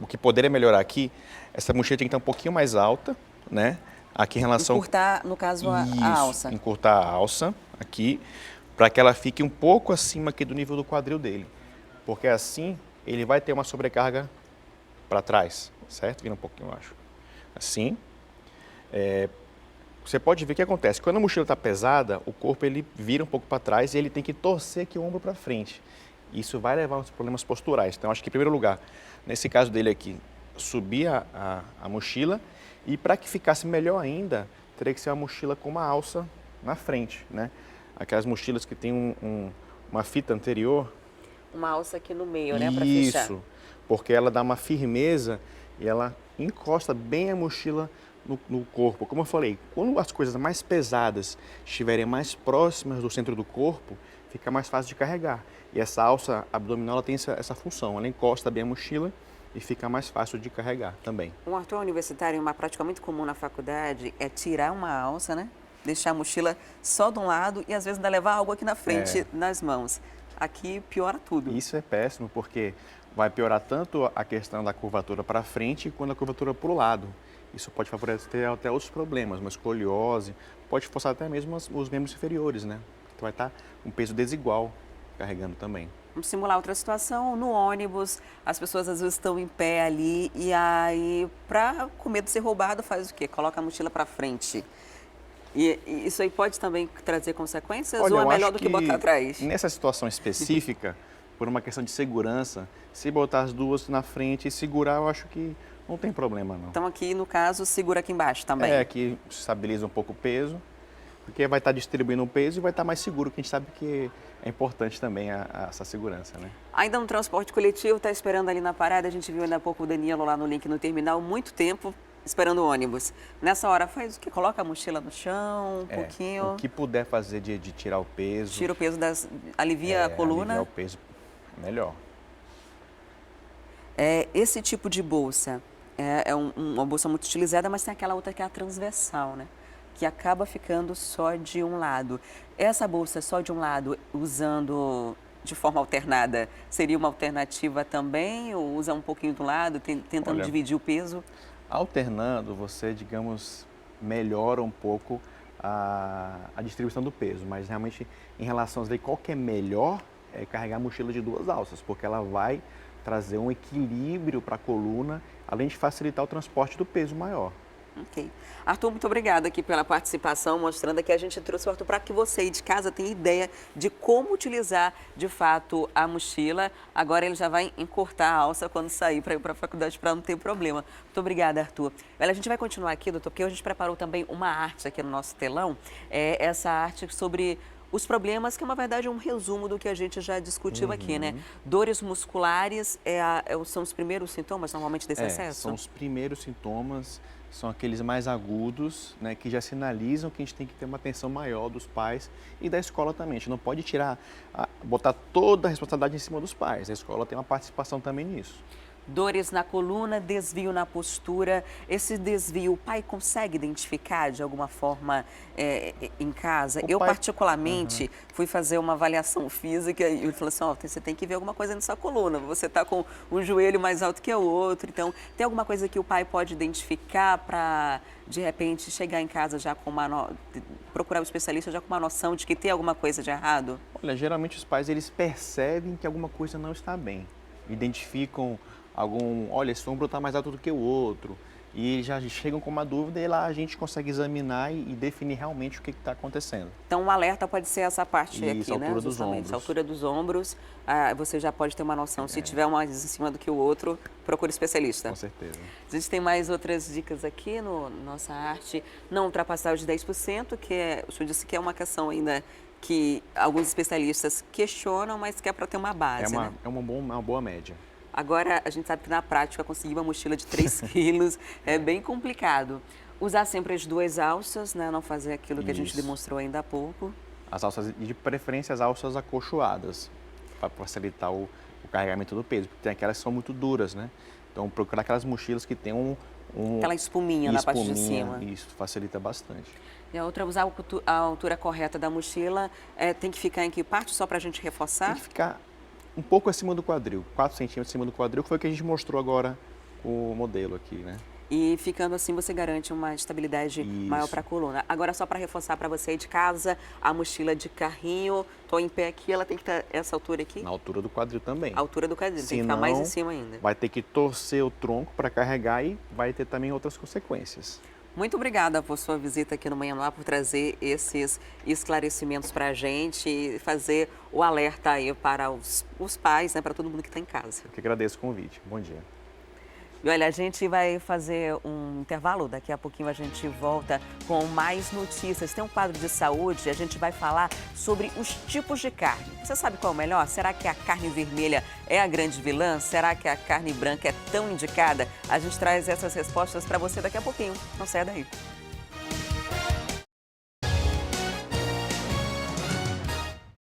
o que poderia melhorar aqui, essa mochila tem que estar um pouquinho mais alta, né? Aqui em relação... Encurtar, no caso, a alça. Encurtar a alça aqui, para que ela fique um pouco acima aqui do nível do quadril dele. Porque assim, ele vai ter uma sobrecarga para trás, certo? Vira um pouquinho, eu acho. Assim. Você pode ver o que acontece. Quando a mochila está pesada, o corpo ele vira um pouco para trás e ele tem que torcer aqui o ombro para frente. Isso vai levar a uns problemas posturais. Então, acho que, em primeiro lugar, nesse caso dele aqui, subir a mochila. E para que ficasse melhor ainda, teria que ser uma mochila com uma alça na frente, né? Aquelas mochilas que tem uma fita anterior. Uma alça aqui no meio, né? Para fechar. Isso, porque ela dá uma firmeza e ela encosta bem a mochila no corpo. Como eu falei, quando as coisas mais pesadas estiverem mais próximas do centro do corpo, fica mais fácil de carregar. E essa alça abdominal ela tem essa função, ela encosta bem a mochila e fica mais fácil de carregar também. Um Arthur universitário, uma prática muito comum na faculdade é tirar uma alça, né? Deixar a mochila só de um lado e às vezes ainda levar algo aqui na frente, nas mãos. Aqui piora tudo. Isso é péssimo porque vai piorar tanto a questão da curvatura para frente quanto a curvatura para o lado. Isso pode favorecer até outros problemas, uma escoliose, pode forçar até mesmo os membros inferiores, né? Então vai estar um peso desigual carregando também. Vamos simular outra situação, no ônibus, as pessoas às vezes estão em pé ali e aí, com medo de ser roubado, faz o quê? Coloca a mochila para frente. E isso aí pode também trazer consequências? Olha, ou é melhor do que botar atrás? Nessa situação específica, por uma questão de segurança, se botar as duas na frente e segurar, eu acho que não tem problema, não. Então aqui, no caso, segura aqui embaixo também? Aqui estabiliza um pouco o peso, porque vai estar distribuindo o peso e vai estar mais seguro, que a gente sabe que é importante também essa segurança, né? Ainda no transporte coletivo, está esperando ali na parada, a gente viu ainda há pouco o Danilo lá no link no terminal, muito tempo esperando o ônibus. Nessa hora, faz o quê? Coloca a mochila no chão, um pouquinho? O que puder fazer de tirar o peso. Tira o peso, alivia a coluna. Alivia o peso, melhor. Esse tipo de bolsa é uma bolsa muito utilizada, mas tem aquela outra que é a transversal, né? Que acaba ficando só de um lado. Essa bolsa só de um lado, usando de forma alternada, seria uma alternativa também? Ou usa um pouquinho do lado, tentando dividir o peso? Alternando, você, digamos, melhora um pouco a distribuição do peso. Mas realmente, em relação a ver qual que é melhor, é carregar a mochila de duas alças, porque ela vai trazer um equilíbrio para a coluna, além de facilitar o transporte do peso maior. Ok. Arthur, muito obrigada aqui pela participação, mostrando que a gente trouxe o Arthur para que você aí de casa tenha ideia de como utilizar, de fato, a mochila. Agora ele já vai encurtar a alça quando sair para ir para a faculdade para não ter problema. Muito obrigada, Arthur. A gente vai continuar aqui, doutor, porque a gente preparou também uma arte aqui no nosso telão. Essa arte sobre os problemas, que na verdade é um resumo do que a gente já discutiu aqui, né? Dores musculares são os primeiros sintomas, normalmente, desse excesso? São os primeiros sintomas, são aqueles mais agudos, né, que já sinalizam que a gente tem que ter uma atenção maior dos pais e da escola também. A gente não pode botar toda a responsabilidade em cima dos pais, a escola tem uma participação também nisso. Dores na coluna, desvio na postura. Esse desvio, o pai consegue identificar de alguma forma em casa? Eu, particularmente, fui fazer uma avaliação física e ele falou assim, você tem que ver alguma coisa nessa coluna. Você está com um joelho mais alto que o outro. Então, tem alguma coisa que o pai pode identificar para, de repente, chegar em casa já com procurar o especialista já com uma noção de que tem alguma coisa de errado? Olha, geralmente os pais, eles percebem que alguma coisa não está bem. Identificam olha, esse ombro está mais alto do que o outro, e já chegam com uma dúvida e lá a gente consegue examinar e definir realmente o que está acontecendo. Então, um alerta pode ser essa parte aqui, a altura dos ombros. A altura dos ombros, você já pode ter uma noção. Se tiver um mais em cima do que o outro, procure especialista. Com certeza. A gente tem mais outras dicas aqui no nossa arte. Não ultrapassar os 10%, que o senhor disse que é uma questão ainda que alguns especialistas questionam, mas que é para ter uma base, né? É uma boa média. Agora, a gente sabe que na prática, conseguir uma mochila de 3 quilos é bem complicado. Usar sempre as 2 alças, né? Não fazer aquilo que a gente demonstrou ainda há pouco. As alças, e de preferência as alças acolchoadas, para facilitar o carregamento do peso, porque tem aquelas que são muito duras, né? Então, procurar aquelas mochilas que tem aquela espuminha na parte de cima. Isso facilita bastante. E a outra, usar a altura correta da mochila, tem que ficar em que parte, só para a gente reforçar? Tem que ficar um pouco acima do quadril, 4 centímetros acima do quadril, que foi o que a gente mostrou agora com o modelo aqui, né? E ficando assim, você garante uma estabilidade maior para a coluna. Agora, só para reforçar para você aí de casa, a mochila de carrinho, estou em pé aqui, ela tem que estar essa altura aqui? Na altura do quadril também. A altura do quadril, tem que ficar mais em cima ainda. Vai ter que torcer o tronco para carregar e vai ter também outras consequências. Muito obrigada por sua visita aqui no Manhã no Ar, por trazer esses esclarecimentos para a gente e fazer o alerta aí para os pais, né, para todo mundo que está em casa. Eu que agradeço o convite. Bom dia. E olha, a gente vai fazer um intervalo, daqui a pouquinho a gente volta com mais notícias. Tem um quadro de saúde, a gente vai falar sobre os tipos de carne. Você sabe qual é o melhor? Será que a carne vermelha é a grande vilã? Será que a carne branca é tão indicada? A gente traz essas respostas para você daqui a pouquinho. Não saia daí.